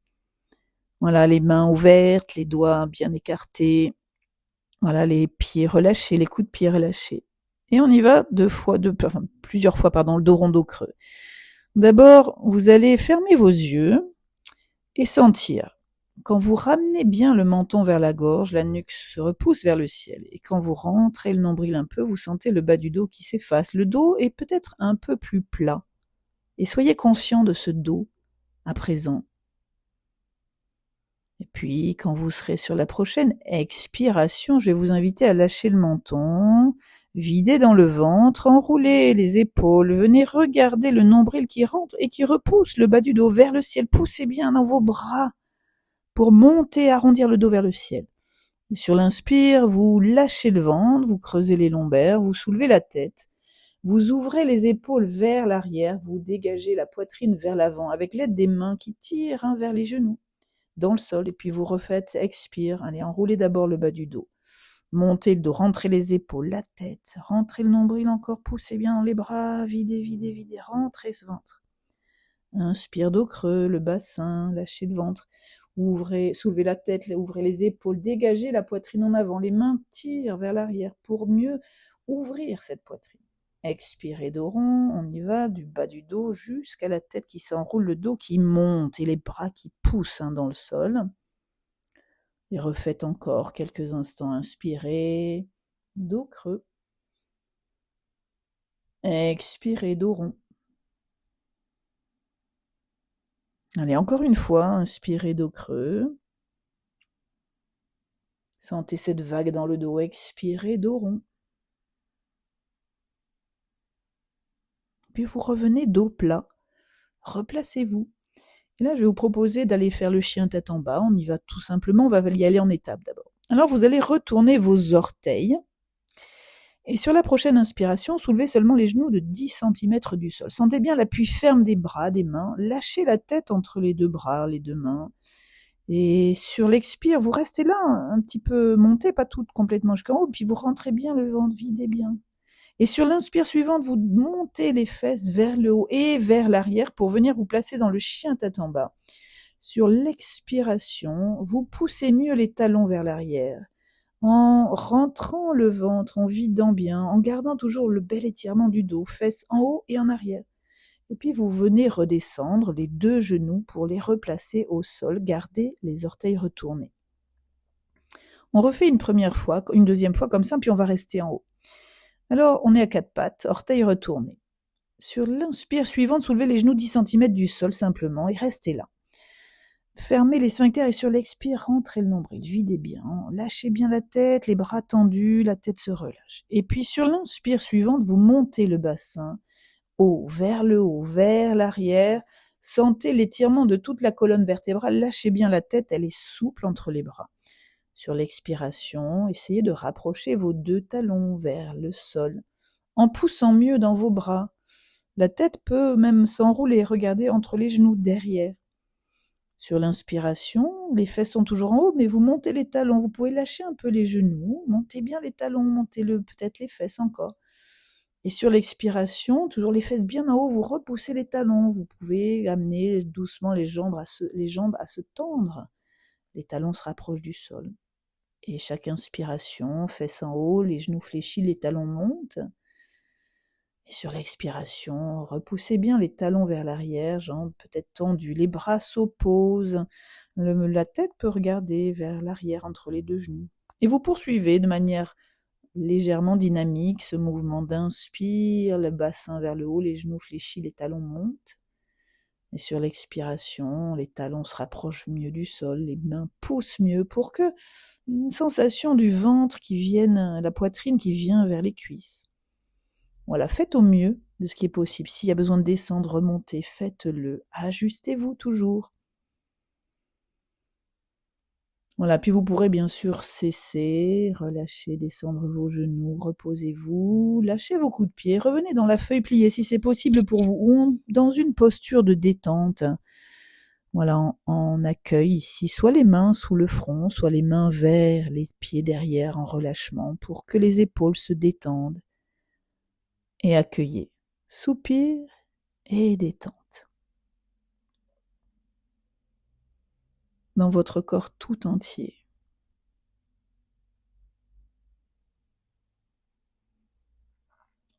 Voilà, les mains ouvertes, les doigts bien écartés. Voilà, les pieds relâchés, les coups de pied relâchés. Et on y va plusieurs fois, le dos rond, dos creux. D'abord, vous allez fermer vos yeux et sentir. Quand vous ramenez bien le menton vers la gorge, la nuque se repousse vers le ciel. Et quand vous rentrez le nombril un peu, vous sentez le bas du dos qui s'efface. Le dos est peut-être un peu plus plat. Et soyez conscient de ce dos à présent. Et puis, quand vous serez sur la prochaine expiration, je vais vous inviter à lâcher le menton, vider dans le ventre, enrouler les épaules, venez regarder le nombril qui rentre et qui repousse le bas du dos vers le ciel. Poussez bien dans vos bras pour monter, arrondir le dos vers le ciel. Et sur l'inspire, vous lâchez le ventre, vous creusez les lombaires, vous soulevez la tête, vous ouvrez les épaules vers l'arrière, vous dégagez la poitrine vers l'avant avec l'aide des mains qui tirent vers les genoux dans le sol, et puis vous refaites, expire, allez, enroulez d'abord le bas du dos, montez le dos, rentrez les épaules, la tête, rentrez le nombril encore, poussez bien dans les bras, videz, rentrez ce ventre. Inspire, dos creux, le bassin, lâchez le ventre, ouvrez, soulevez la tête, ouvrez les épaules, dégagez la poitrine en avant, les mains tirent vers l'arrière pour mieux ouvrir cette poitrine. Expirez, dos rond, on y va, du bas du dos jusqu'à la tête qui s'enroule, le dos qui monte et les bras qui poussent dans le sol. Et refaites encore quelques instants, inspirez, dos creux. Expirez, dos rond. Allez, encore une fois, inspirez, dos creux. Sentez cette vague dans le dos, expirez, dos rond. Puis vous revenez dos plat, replacez-vous. Et là, je vais vous proposer d'aller faire le chien tête en bas. On y va tout simplement, on va y aller en étapes d'abord. Alors, vous allez retourner vos orteils. Et sur la prochaine inspiration, soulevez seulement les genoux de 10 cm du sol. Sentez bien l'appui ferme des bras, des mains. Lâchez la tête entre les deux bras, les deux mains. Et sur l'expire, vous restez là, un petit peu monté, pas tout complètement jusqu'en haut, puis vous rentrez bien le ventre, videz bien. Et sur l'inspire suivante, vous montez les fesses vers le haut et vers l'arrière pour venir vous placer dans le chien tête en bas. Sur l'expiration, vous poussez mieux les talons vers l'arrière, en rentrant le ventre, en vidant bien, en gardant toujours le bel étirement du dos, fesses en haut et en arrière. Et puis vous venez redescendre les 2 genoux pour les replacer au sol, gardez les orteils retournés. On refait une première fois, une deuxième fois comme ça, puis on va rester en haut. Alors on est à 4 pattes, orteils retournés. Sur l'inspire suivante, soulevez les genoux 10 cm du sol simplement et restez là. Fermez les sphincters et sur l'expire, rentrez le nombril, videz bien, lâchez bien la tête, les bras tendus, la tête se relâche. Et puis sur l'inspire suivante, vous montez le bassin, haut, vers l'arrière, sentez l'étirement de toute la colonne vertébrale, lâchez bien la tête, elle est souple entre les bras. Sur l'expiration, essayez de rapprocher vos 2 talons vers le sol, en poussant mieux dans vos bras. La tête peut même s'enrouler, regardez entre les genoux derrière. Sur l'inspiration, les fesses sont toujours en haut, mais vous montez les talons. Vous pouvez lâcher un peu les genoux, montez bien les talons, montez peut-être les fesses encore. Et sur l'expiration, toujours les fesses bien en haut, vous repoussez les talons. Vous pouvez amener doucement les jambes à se tendre. Les talons se rapprochent du sol. Et chaque inspiration, fesses en haut, les genoux fléchis, les talons montent. Et sur l'expiration, repoussez bien les talons vers l'arrière, jambes peut-être tendues, les bras s'opposent, la tête peut regarder vers l'arrière entre les 2 genoux. Et vous poursuivez de manière légèrement dynamique ce mouvement d'inspire, le bassin vers le haut, les genoux fléchis, les talons montent. Et sur l'expiration, les talons se rapprochent mieux du sol, les mains poussent mieux pour que une sensation du ventre qui vienne, la poitrine qui vient vers les cuisses. Voilà, faites au mieux de ce qui est possible. S'il y a besoin de descendre, remonter, faites-le. Ajustez-vous toujours. Voilà, puis vous pourrez bien sûr cesser, relâcher, descendre vos genoux, reposez-vous, lâchez vos coups de pied, revenez dans la feuille pliée si c'est possible pour vous, ou dans une posture de détente. Voilà, en accueil ici, soit les mains sous le front, soit les mains vers les pieds derrière en relâchement pour que les épaules se détendent. Et accueillez, soupir et détente. Dans votre corps tout entier.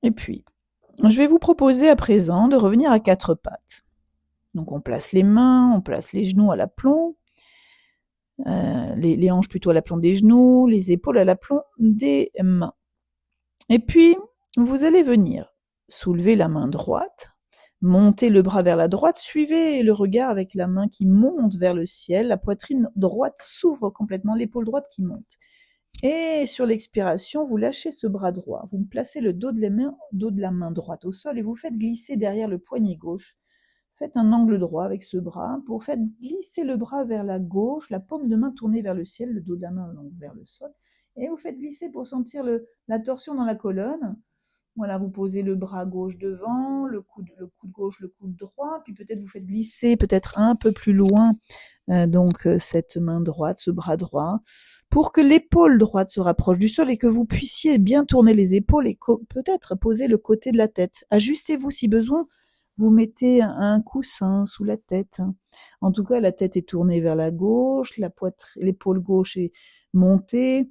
Et puis, je vais vous proposer à présent de revenir à 4 pattes. Donc on place les mains, on place les genoux à l'aplomb, les hanches plutôt à l'aplomb des genoux, les épaules à l'aplomb des mains. Et puis, vous allez venir soulever la main droite, monter le bras vers la droite, suivez le regard avec la main qui monte vers le ciel, la poitrine droite s'ouvre complètement, l'épaule droite qui monte. Et sur l'expiration, vous lâchez ce bras droit, vous placez le dos de la main droite au sol et vous faites glisser derrière le poignet gauche. Faites un angle droit avec ce bras pour faire glisser le bras vers la gauche, la paume de main tournée vers le ciel, le dos de la main vers le sol. Et vous faites glisser pour sentir la torsion dans la colonne. Voilà, vous posez le bras gauche devant, le coude gauche, le coude droit, puis peut-être vous faites glisser peut-être un peu plus loin cette main droite, ce bras droit, pour que l'épaule droite se rapproche du sol et que vous puissiez bien tourner les épaules et peut-être poser le côté de la tête. Ajustez-vous si besoin, vous mettez un coussin sous la tête. En tout cas, la tête est tournée vers la gauche, l'épaule gauche est montée,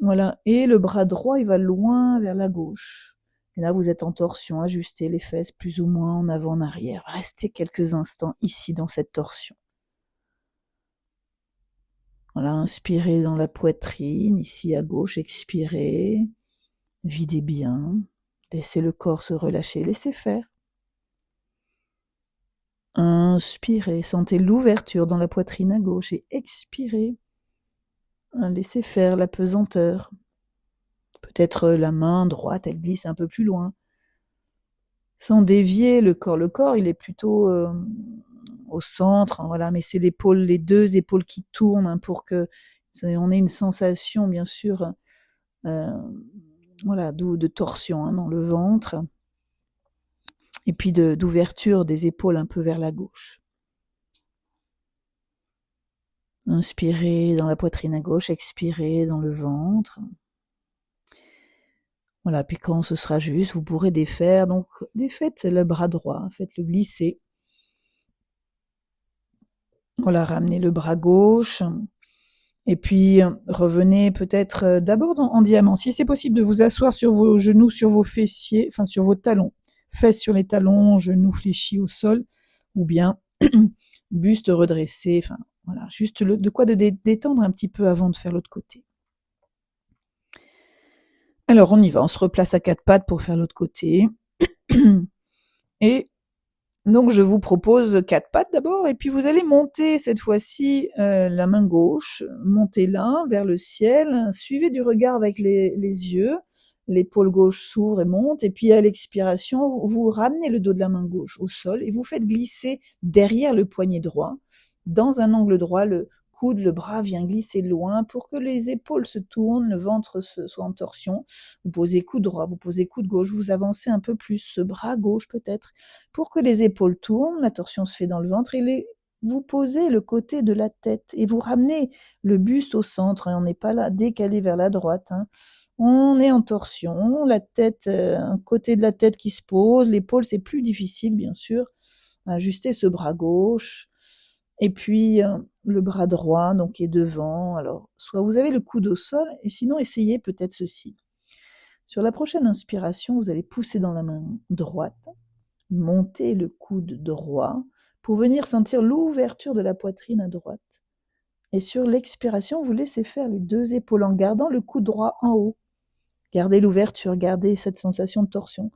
voilà, et le bras droit, il va loin vers la gauche. Et là, vous êtes en torsion, ajustez les fesses plus ou moins en avant, en arrière. Restez quelques instants ici dans cette torsion. Voilà, inspirez dans la poitrine, ici à gauche, expirez. Videz bien. Laissez le corps se relâcher, laissez faire. Inspirez, sentez l'ouverture dans la poitrine à gauche et expirez. Laissez faire la pesanteur. Peut-être la main droite, elle glisse un peu plus loin. Sans dévier le corps. Le corps, il est plutôt au centre, voilà, mais c'est les 2 épaules qui tournent pour que on ait une sensation, bien sûr, voilà, de torsion dans le ventre, et puis d'ouverture des épaules un peu vers la gauche. Inspirez dans la poitrine à gauche, expirez dans le ventre. Voilà, puis quand ce sera juste, vous pourrez défaire. Donc, défaites le bras droit, faites-le glisser. Voilà, ramenez le bras gauche. Et puis, revenez peut-être d'abord en diamant. Si c'est possible de vous asseoir sur vos genoux, sur vos fessiers, enfin sur vos talons. Fesses sur les talons, genoux fléchis au sol. Ou bien, buste redressé. Enfin, voilà, juste de quoi de détendre un petit peu avant de faire l'autre côté. Alors, on y va. On se replace à quatre pattes pour faire l'autre côté. Et donc, je vous propose quatre pattes d'abord, et puis vous allez monter cette fois-ci la main gauche, montez-la vers le ciel, suivez du regard avec les yeux, l'épaule gauche s'ouvre et monte, et puis à l'expiration, vous ramenez le dos de la main gauche au sol et vous faites glisser derrière le poignet droit, dans un angle droit, le coude, le bras vient glisser loin pour que les épaules se tournent, le ventre soit en torsion. Vous posez coude droit, vous posez coude gauche, vous avancez un peu plus, ce bras gauche peut-être, pour que les épaules tournent, la torsion se fait dans le ventre et vous posez le côté de la tête et vous ramenez le buste au centre. On n'est pas là décalé vers la droite. On est en torsion, la tête, un côté de la tête qui se pose, l'épaule c'est plus difficile bien sûr. Ajuster ce bras gauche et puis le bras droit donc est devant. Alors soit vous avez le coude au sol et sinon essayez peut-être ceci. Sur la prochaine inspiration, vous allez pousser dans la main droite. Montez le coude droit pour venir sentir l'ouverture de la poitrine à droite. Et sur l'expiration, vous laissez faire les deux épaules en gardant le coude droit en haut. Gardez l'ouverture, gardez cette sensation de torsion.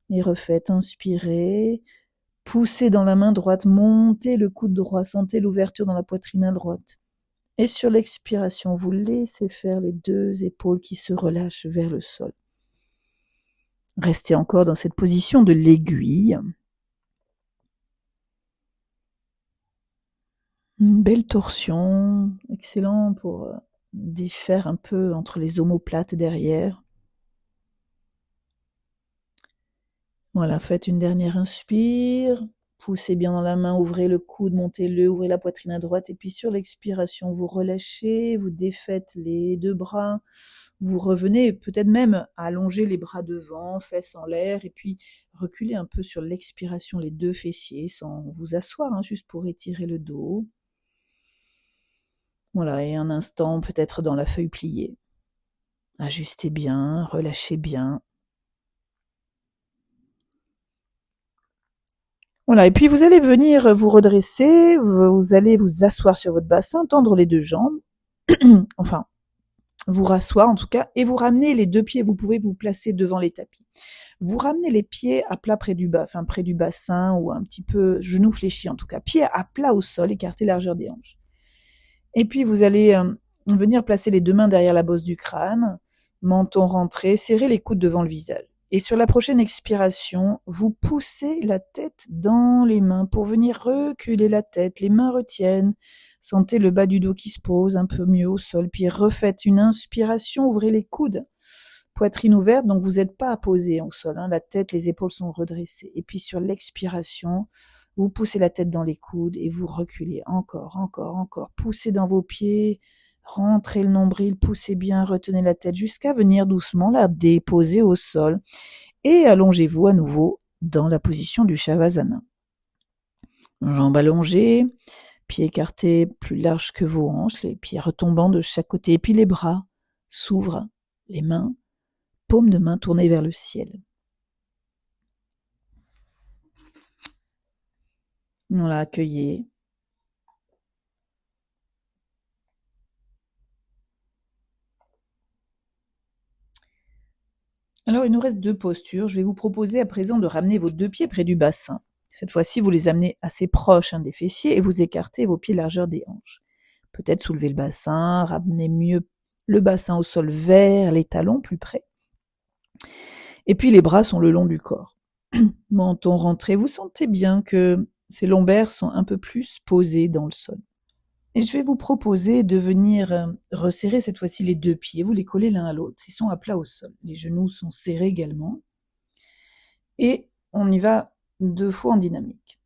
Et refaites, inspirez, poussez dans la main droite, montez le coude droit, sentez l'ouverture dans la poitrine à droite. Et sur l'expiration, vous laissez faire les deux épaules qui se relâchent vers le sol. Restez encore dans cette position de l'aiguille. Une belle torsion, excellent pour défaire un peu entre les omoplates derrière. Voilà, faites une dernière inspire, poussez bien dans la main, ouvrez le coude, montez-le, ouvrez la poitrine à droite, et puis sur l'expiration, vous relâchez, vous défaites les deux bras, vous revenez peut-être même à allonger les bras devant, fesses en l'air, et puis reculez un peu sur l'expiration les deux fessiers sans vous asseoir, juste pour étirer le dos. Voilà, et un instant peut-être dans la feuille pliée. Ajustez bien, relâchez bien. Voilà, et puis vous allez venir vous redresser, vous allez vous asseoir sur votre bassin, tendre les deux jambes, enfin, vous rasseoir en tout cas, et vous ramenez les deux pieds, vous pouvez vous placer devant les tapis. Vous ramenez les pieds à plat près du bassin, ou un petit peu genoux fléchis en tout cas, pieds à plat au sol, écartez largeur des hanches. Et puis vous allez venir placer les deux mains derrière la bosse du crâne, menton rentré, serrez les coudes devant le visage. Et sur la prochaine expiration, vous poussez la tête dans les mains pour venir reculer la tête. Les mains retiennent. Sentez le bas du dos qui se pose un peu mieux au sol. Puis refaites une inspiration, ouvrez les coudes. Poitrine ouverte, donc vous n'êtes pas posé au sol. La tête, les épaules sont redressées. Et puis sur l'expiration, vous poussez la tête dans les coudes et vous reculez encore, encore, encore. Poussez dans vos pieds, rentrez le nombril, poussez bien, retenez la tête jusqu'à venir doucement la déposer au sol. Et allongez-vous à nouveau dans la position du Shavasana. Jambes allongées, pieds écartés plus larges que vos hanches, les pieds retombant de chaque côté. Et puis les bras s'ouvrent, les mains, paumes de main tournées vers le ciel. On l'a accueilli. Alors, il nous reste deux postures. Je vais vous proposer à présent de ramener vos deux pieds près du bassin. Cette fois-ci, vous les amenez assez proches des fessiers et vous écartez vos pieds largeur des hanches. Peut-être soulever le bassin, ramener mieux le bassin au sol vers les talons, plus près. Et puis les bras sont le long du corps. Menton rentré, vous sentez bien que ces lombaires sont un peu plus posés dans le sol. Et je vais vous proposer de venir resserrer cette fois-ci les deux pieds. Vous les collez l'un à l'autre. Ils sont à plat au sol. Les genoux sont serrés également. Et on y va 2 fois en dynamique.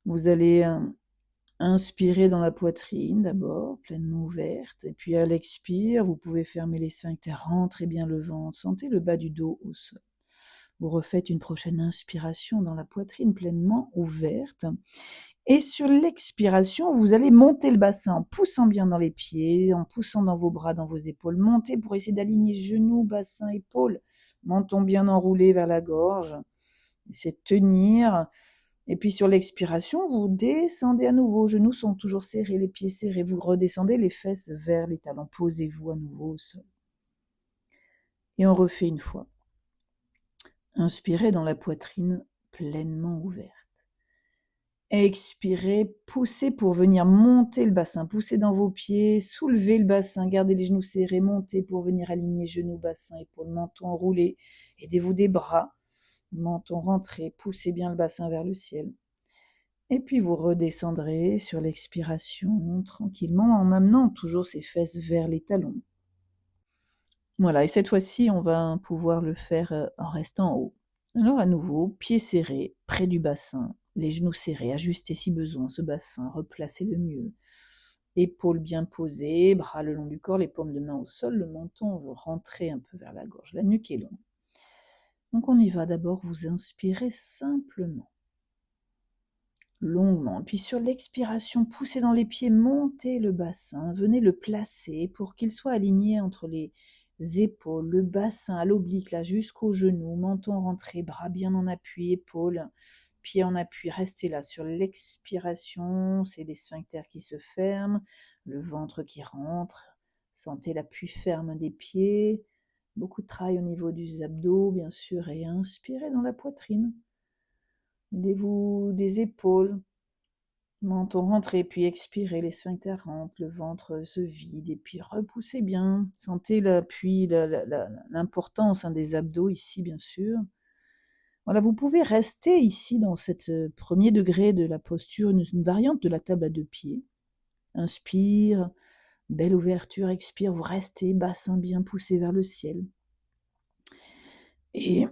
Vous allez inspirer dans la poitrine d'abord, pleinement ouverte. Et puis à l'expire, vous pouvez fermer les sphincters, rentrez bien le ventre. Sentez le bas du dos au sol. Vous refaites une prochaine inspiration dans la poitrine pleinement ouverte. Et sur l'expiration, vous allez monter le bassin en poussant bien dans les pieds, en poussant dans vos bras, dans vos épaules. Montez pour essayer d'aligner genoux, bassin, épaules. Menton bien enroulé vers la gorge. Essayez de tenir. Et puis sur l'expiration, vous descendez à nouveau. Genoux sont toujours serrés, les pieds serrés. Vous redescendez les fesses vers les talons. Posez-vous à nouveau au sol. Et on refait une fois. Inspirez dans la poitrine pleinement ouverte. Expirez, poussez pour venir monter le bassin. Poussez dans vos pieds, soulevez le bassin, gardez les genoux serrés, montez pour venir aligner genoux, bassin, épaules, menton enroulé. Aidez-vous des bras, menton rentré, poussez bien le bassin vers le ciel. Et puis vous redescendrez sur l'expiration tranquillement en amenant toujours ses fesses vers les talons. Voilà, et cette fois-ci, on va pouvoir le faire en restant en haut. Alors à nouveau, pieds serrés, près du bassin, les genoux serrés, ajustez si besoin ce bassin, replacez le mieux. Épaules bien posées, bras le long du corps, les paumes de main au sol, le menton rentrez un peu vers la gorge, la nuque est longue. Donc on y va, d'abord vous inspirez simplement, longuement. Puis sur l'expiration, poussez dans les pieds, montez le bassin, venez le placer pour qu'il soit aligné entre les épaules, le bassin à l'oblique, là jusqu'au genou, menton rentré, bras bien en appui, épaules, pieds en appui, restez là. Sur l'expiration, c'est les sphincters qui se ferment, le ventre qui rentre, sentez l'appui ferme des pieds, beaucoup de travail au niveau des abdos, bien sûr, et inspirez dans la poitrine. Aidez-vous des épaules, menton rentré, puis expirez, les sphincters rentrent, le ventre se vide, et puis repoussez bien. Sentez l'appui, l'importance des abdos ici, bien sûr. Voilà, vous pouvez rester ici dans cet premier degré de la posture, une variante de la table à deux pieds. Inspire, belle ouverture, expire, vous restez, bassin bien poussé vers le ciel. Et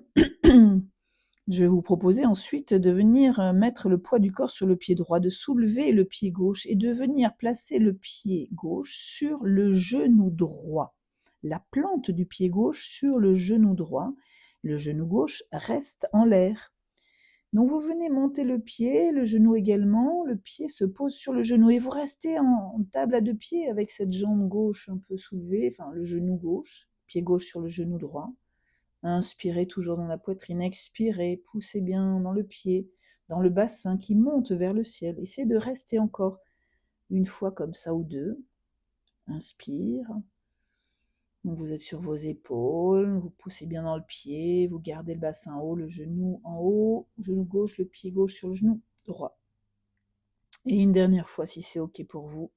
je vais vous proposer ensuite de venir mettre le poids du corps sur le pied droit, de soulever le pied gauche et de venir placer le pied gauche sur le genou droit. La plante du pied gauche sur le genou droit. Le genou gauche reste en l'air. Donc vous venez monter le pied, le genou également, le pied se pose sur le genou et vous restez en table à deux pieds avec cette jambe gauche un peu soulevée, enfin le genou gauche, pied gauche sur le genou droit. Inspirez toujours dans la poitrine, expirez, poussez bien dans le pied, dans le bassin qui monte vers le ciel. Essayez de rester encore une fois comme ça ou deux. Inspire. Donc vous êtes sur vos épaules, vous poussez bien dans le pied, vous gardez le bassin en haut, le genou en haut, genou gauche, le pied gauche sur le genou droit. Et une dernière fois si c'est ok pour vous.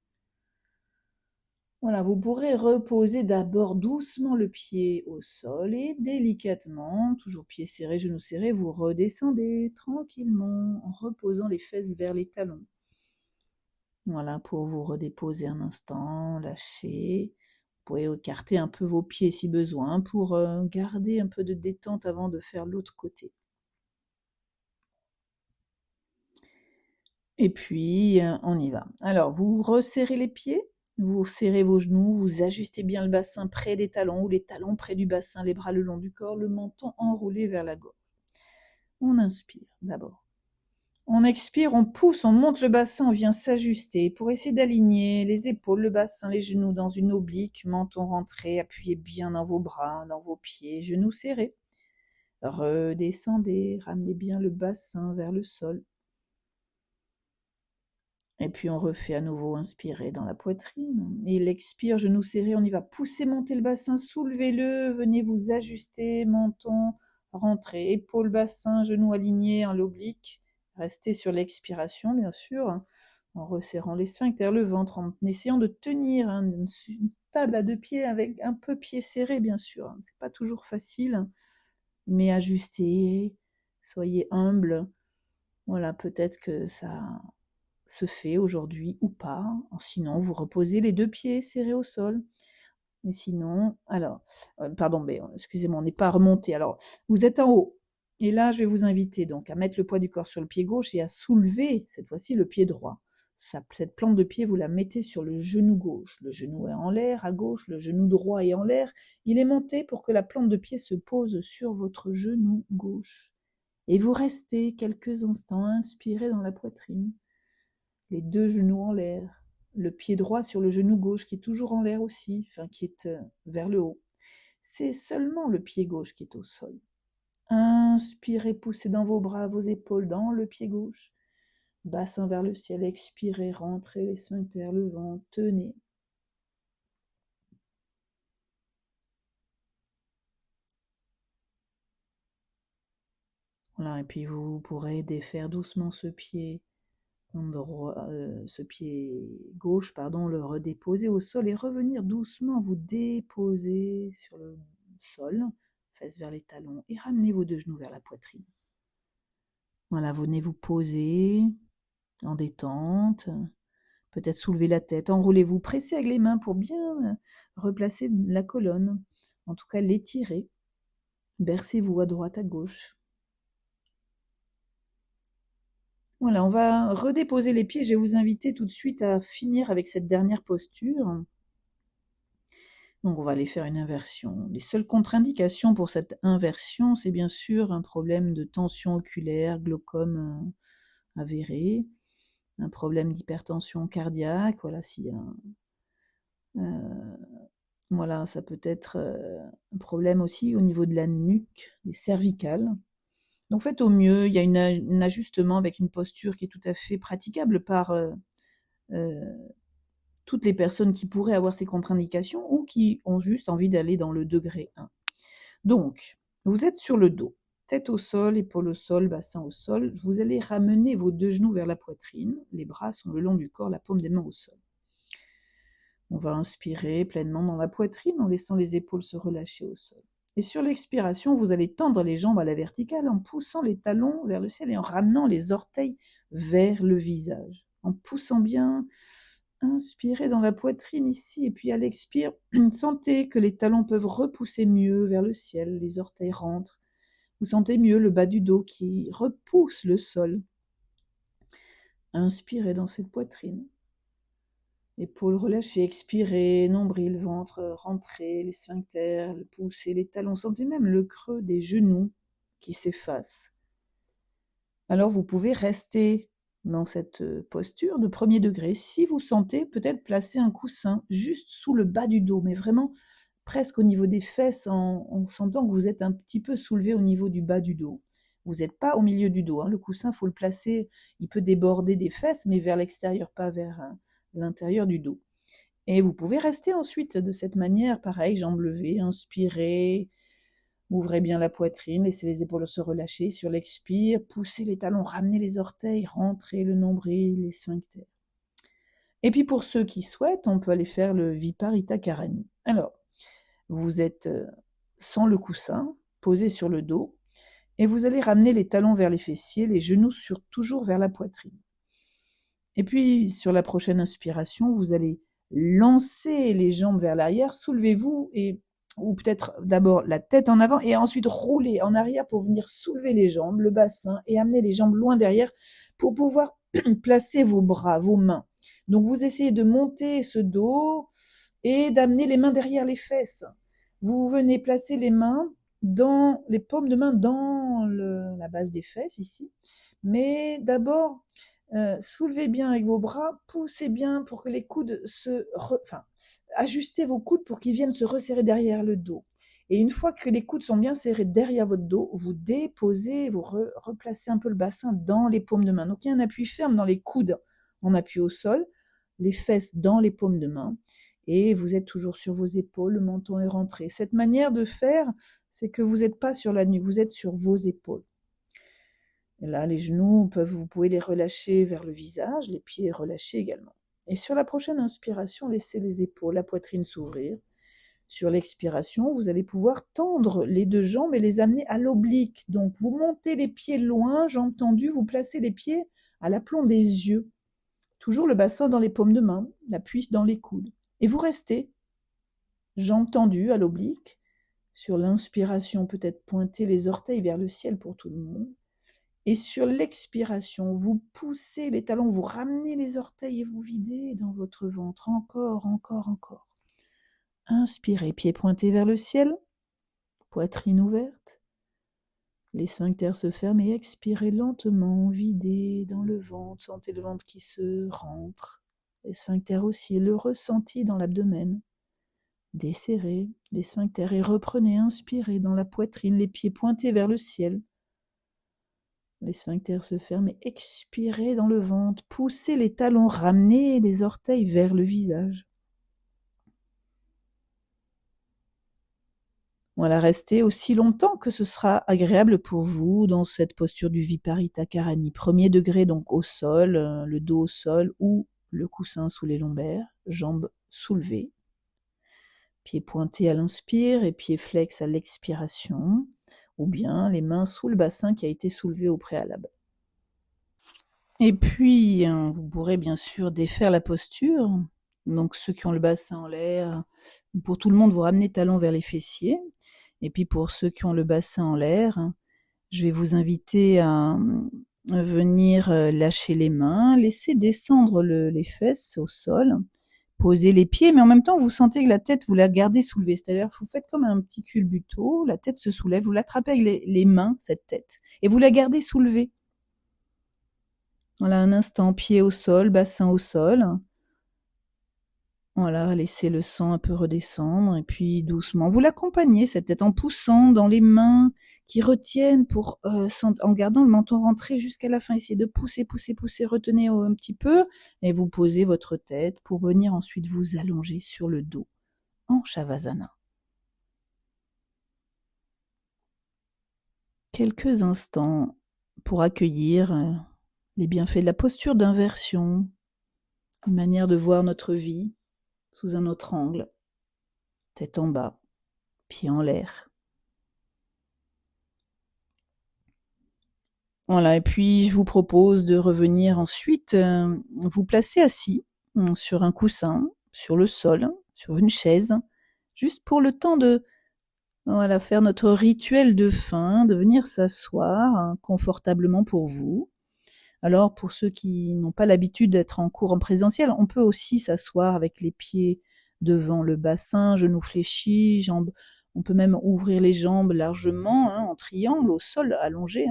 Voilà, vous pourrez reposer d'abord doucement le pied au sol et délicatement, toujours pieds serrés, genoux serrés, vous redescendez tranquillement en reposant les fesses vers les talons. Voilà, pour vous redéposer un instant, lâcher. Vous pouvez écarter un peu vos pieds si besoin pour garder un peu de détente avant de faire l'autre côté. Et puis, on y va. Alors, vous resserrez les pieds. Vous serrez vos genoux, vous ajustez bien le bassin près des talons ou les talons près du bassin, les bras le long du corps, le menton enroulé vers la gorge. On inspire d'abord. On expire, on pousse, on monte le bassin, on vient s'ajuster pour essayer d'aligner les épaules, le bassin, les genoux dans une oblique, menton rentré, appuyez bien dans vos bras, dans vos pieds, genoux serrés. Redescendez, ramenez bien le bassin vers le sol. Et puis on refait à nouveau inspirer dans la poitrine. Et l'expire, genoux serrés, on y va. Poussez, montez le bassin, soulevez-le, venez vous ajuster, menton, rentrez, épaules, bassin, genoux alignés en l'oblique. Restez sur l'expiration, bien sûr, en resserrant les sphincters, le ventre, en essayant de tenir une table à deux pieds avec un peu pieds serrés, bien sûr. C'est pas toujours facile, mais ajustez, soyez humble. Voilà, peut-être que ça se fait aujourd'hui ou pas. Sinon, vous reposez les deux pieds serrés au sol. Et sinon, alors, pardon, mais excusez-moi, on n'est pas remonté. Alors, vous êtes en haut. Et là, je vais vous inviter donc à mettre le poids du corps sur le pied gauche et à soulever, cette fois-ci, le pied droit. cette plante de pied, vous la mettez sur le genou gauche. Le genou est en l'air à gauche, le genou droit est en l'air. Il est monté pour que la plante de pied se pose sur votre genou gauche. Et vous restez quelques instants inspirés dans la poitrine. Les deux genoux en l'air. Le pied droit sur le genou gauche qui est toujours en l'air aussi, qui est vers le haut. C'est seulement le pied gauche qui est au sol. Inspirez, poussez dans vos bras, vos épaules, dans le pied gauche. Bassin vers le ciel, expirez, rentrez les sphincters, le ventre, tenez. Voilà, et puis vous pourrez défaire doucement ce pied gauche, le redéposer au sol et revenir doucement vous déposer sur le sol, fesses vers les talons, et ramenez vos deux genoux vers la poitrine. Voilà, vous venez vous poser en détente, peut-être soulever la tête, enroulez-vous, pressez avec les mains pour bien replacer la colonne, en tout cas l'étirer, bercez-vous à droite, à gauche. Voilà, on va redéposer les pieds. Je vais vous inviter tout de suite à finir avec cette dernière posture. Donc on va aller faire une inversion. Les seules contre-indications pour cette inversion, c'est bien sûr un problème de tension oculaire, glaucome avéré, un problème d'hypertension cardiaque, voilà, voilà, ça peut être un problème aussi au niveau de la nuque, des cervicales. Donc faites au mieux, il y a un ajustement avec une posture qui est tout à fait praticable par toutes les personnes qui pourraient avoir ces contre-indications ou qui ont juste envie d'aller dans le degré 1. Donc, vous êtes sur le dos, tête au sol, épaules au sol, bassin au sol. Vous allez ramener vos deux genoux vers la poitrine, les bras sont le long du corps, la paume des mains au sol. On va inspirer pleinement dans la poitrine en laissant les épaules se relâcher au sol. Et sur l'expiration, vous allez tendre les jambes à la verticale en poussant les talons vers le ciel et en ramenant les orteils vers le visage. En poussant bien, inspirez dans la poitrine ici et puis à l'expire, sentez que les talons peuvent repousser mieux vers le ciel, les orteils rentrent. Vous sentez mieux le bas du dos qui repousse le sol. Inspirez dans cette poitrine. Épaules relâchées, expirez, nombril, ventre, rentrez, les sphincters, le pouce et les talons. Sentez même le creux des genoux qui s'effacent. Alors vous pouvez rester dans cette posture de premier degré. Si vous sentez, peut-être placer un coussin juste sous le bas du dos, mais vraiment presque au niveau des fesses, en sentant que vous êtes un petit peu soulevé au niveau du bas du dos. Vous n'êtes pas au milieu du dos. Le coussin, il faut le placer, il peut déborder des fesses, mais vers l'extérieur, pas vers l'intérieur du dos. Et vous pouvez rester ensuite de cette manière, pareil, jambes levées, inspirez, ouvrez bien la poitrine, laissez les épaules se relâcher. Sur l'expire, poussez les talons, ramenez les orteils, rentrez le nombril, les sphincters. Et puis pour ceux qui souhaitent, on peut aller faire le Viparita Karani. Alors, vous êtes sans le coussin, posé sur le dos, et vous allez ramener les talons vers les fessiers, les genoux toujours vers la poitrine. Et puis, sur la prochaine inspiration, vous allez lancer les jambes vers l'arrière, soulevez-vous, ou peut-être d'abord la tête en avant, et ensuite rouler en arrière pour venir soulever les jambes, le bassin, et amener les jambes loin derrière pour pouvoir placer vos bras, vos mains. Donc vous essayez de monter ce dos et d'amener les mains derrière les fesses. Vous venez placer les mains dans les paumes de main dans la base des fesses ici, mais d'abord soulevez bien avec vos bras, poussez bien pour que les coudes ajustez vos coudes pour qu'ils viennent se resserrer derrière le dos. Et une fois que les coudes sont bien serrés derrière votre dos, vous déposez, vous replacez un peu le bassin dans les paumes de main. Donc il y a un appui ferme dans les coudes, en appui au sol, les fesses dans les paumes de main, et vous êtes toujours sur vos épaules, le menton est rentré. Cette manière de faire, c'est que vous n'êtes pas sur la nuque, vous êtes sur vos épaules. Et là, les genoux, vous pouvez les relâcher vers le visage, les pieds relâchés également. Et sur la prochaine inspiration, laissez les épaules, la poitrine s'ouvrir. Sur l'expiration, vous allez pouvoir tendre les deux jambes et les amener à l'oblique. Donc, vous montez les pieds loin, jambes tendues, vous placez les pieds à l'aplomb des yeux. Toujours le bassin dans les paumes de main, l'appui dans les coudes. Et vous restez, jambes tendues à l'oblique. Sur l'inspiration, peut-être pointer les orteils vers le ciel pour tout le monde. Et sur l'expiration, vous poussez les talons, vous ramenez les orteils et vous videz dans votre ventre. Encore, encore, encore. Inspirez, pieds pointés vers le ciel, poitrine ouverte. Les sphincters se ferment et expirez lentement, videz dans le ventre. Sentez le ventre qui se rentre. Les sphincters aussi, et le ressenti dans l'abdomen. Desserrez les sphincters et reprenez, inspirez dans la poitrine, les pieds pointés vers le ciel. Les sphincters se ferment et expirez dans le ventre. Poussez les talons, ramenez les orteils vers le visage. Voilà, restez aussi longtemps que ce sera agréable pour vous dans cette posture du Viparita Karani. Premier degré donc au sol, le dos au sol ou le coussin sous les lombaires, jambes soulevées. Pieds pointés à l'inspire et pieds flex à l'expiration, ou bien les mains sous le bassin qui a été soulevé au préalable. Et puis, vous pourrez bien sûr défaire la posture. Donc ceux qui ont le bassin en l'air, pour tout le monde, vous ramenez talons vers les fessiers. Et puis pour ceux qui ont le bassin en l'air, je vais vous inviter à venir lâcher les mains, laisser descendre les fesses au sol, poser les pieds, mais en même temps vous sentez que la tête, vous la gardez soulevée. C'est-à-dire vous faites comme un petit culbuto, la tête se soulève, vous l'attrapez avec les mains, cette tête, et vous la gardez soulevée. Voilà, un instant, pied au sol, bassin au sol. Voilà, laissez le sang un peu redescendre et puis doucement, vous l'accompagnez cette tête en poussant dans les mains qui retiennent en gardant le menton rentré jusqu'à la fin. Essayez de pousser, pousser, pousser, retenez un petit peu et vous posez votre tête pour venir ensuite vous allonger sur le dos en Shavasana. Quelques instants pour accueillir les bienfaits de la posture d'inversion, une manière de voir notre vie sous un autre angle, tête en bas, pieds en l'air. Voilà, et puis je vous propose de revenir ensuite vous placer assis sur un coussin, sur le sol, sur une chaise, juste pour le temps de faire notre rituel de fin, de venir s'asseoir confortablement pour vous. Alors pour ceux qui n'ont pas l'habitude d'être en cours en présentiel, on peut aussi s'asseoir avec les pieds devant le bassin, genoux fléchis, jambes. On peut même ouvrir les jambes largement, en triangle, au sol, allongé.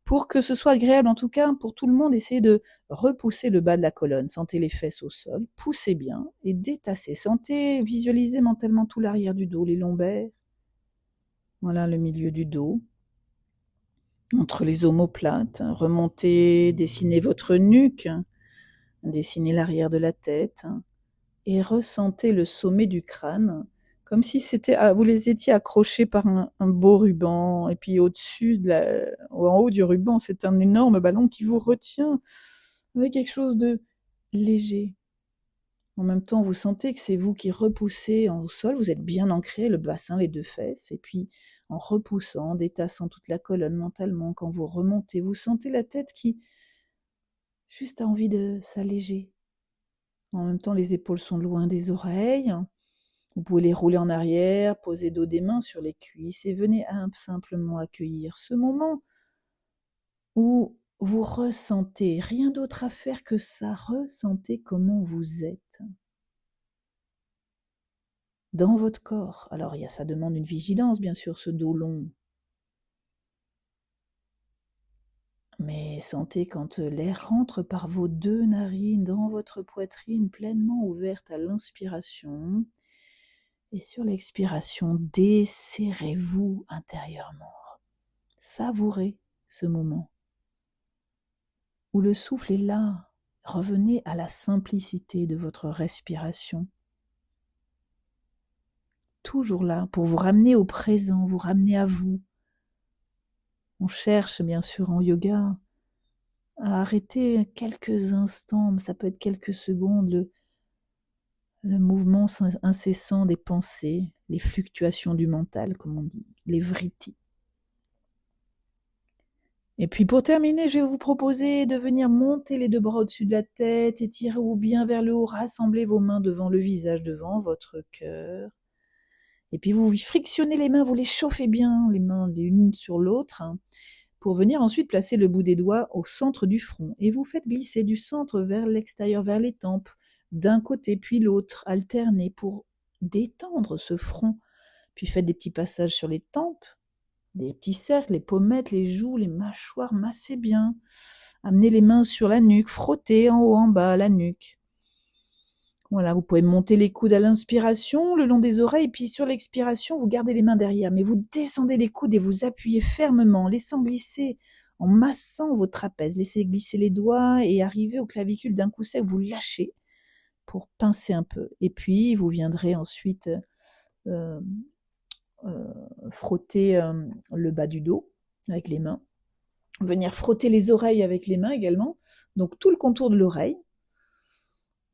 Pour que ce soit agréable, en tout cas, pour tout le monde, essayez de repousser le bas de la colonne. Sentez les fesses au sol, poussez bien et détassez. Sentez, visualisez mentalement tout l'arrière du dos, les lombaires. Voilà, le milieu du dos. Entre les omoplates, remontez, dessinez votre nuque, dessinez l'arrière de la tête et ressentez le sommet du crâne, comme si vous les étiez accrochés par un beau ruban, et puis au-dessus, en haut du ruban, c'est un énorme ballon qui vous retient avec quelque chose de léger. En même temps, vous sentez que c'est vous qui repoussez au sol, vous êtes bien ancré, le bassin, les deux fesses, et puis en repoussant, détassant toute la colonne mentalement, quand vous remontez, vous sentez la tête qui juste a envie de s'alléger. En même temps, les épaules sont loin des oreilles. Vous pouvez les rouler en arrière, poser dos des mains sur les cuisses et venez simplement accueillir ce moment où vous ressentez, rien d'autre à faire que ça, ressentez comment vous êtes dans votre corps. Alors ça demande une vigilance, bien sûr, ce dos long. Mais sentez quand l'air rentre par vos deux narines dans votre poitrine pleinement ouverte à l'inspiration. Et sur l'expiration, desserrez-vous intérieurement. Savourez ce moment où le souffle est là. Revenez à la simplicité de votre respiration. Toujours là pour vous ramener au présent, vous ramener à vous. On cherche bien sûr en yoga à arrêter quelques instants, ça peut être quelques secondes, le mouvement incessant des pensées, les fluctuations du mental, comme on dit, les vrittis. Et puis pour terminer, je vais vous proposer de venir monter les deux bras au-dessus de la tête, étirez-vous bien vers le haut, rassemblez vos mains devant le visage, devant votre cœur. Et puis vous frictionnez les mains, vous les chauffez bien, les mains l'une sur l'autre. pour venir ensuite placer le bout des doigts au centre du front. Et vous faites glisser du centre vers l'extérieur, vers les tempes, d'un côté puis l'autre, alterner pour détendre ce front. Puis faites des petits passages sur les tempes, des petits cercles, les pommettes, les joues, les mâchoires, massez bien. Amenez les mains sur la nuque, frottez en haut, en bas, la nuque. Voilà, vous pouvez monter les coudes à l'inspiration, le long des oreilles, puis sur l'expiration, vous gardez les mains derrière, mais vous descendez les coudes et vous appuyez fermement, laissant glisser, en massant vos trapèzes. Laissez glisser les doigts et arrivez au clavicule d'un coup sec, vous lâchez pour pincer un peu. Et puis, vous viendrez ensuite frotter le bas du dos avec les mains. Venir frotter les oreilles avec les mains également, donc tout le contour de l'oreille.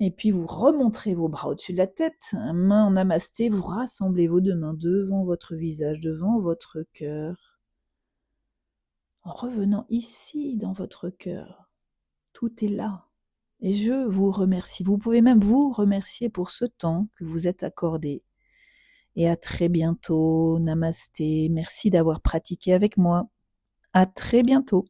Et puis vous remontrez vos bras au-dessus de la tête, main en namasté, vous rassemblez vos 2 mains devant votre visage, devant votre cœur. En revenant ici dans votre cœur, tout est là. Et je vous remercie. Vous pouvez même vous remercier pour ce temps que vous êtes accordé. Et à très bientôt. Namasté. Merci d'avoir pratiqué avec moi. À très bientôt.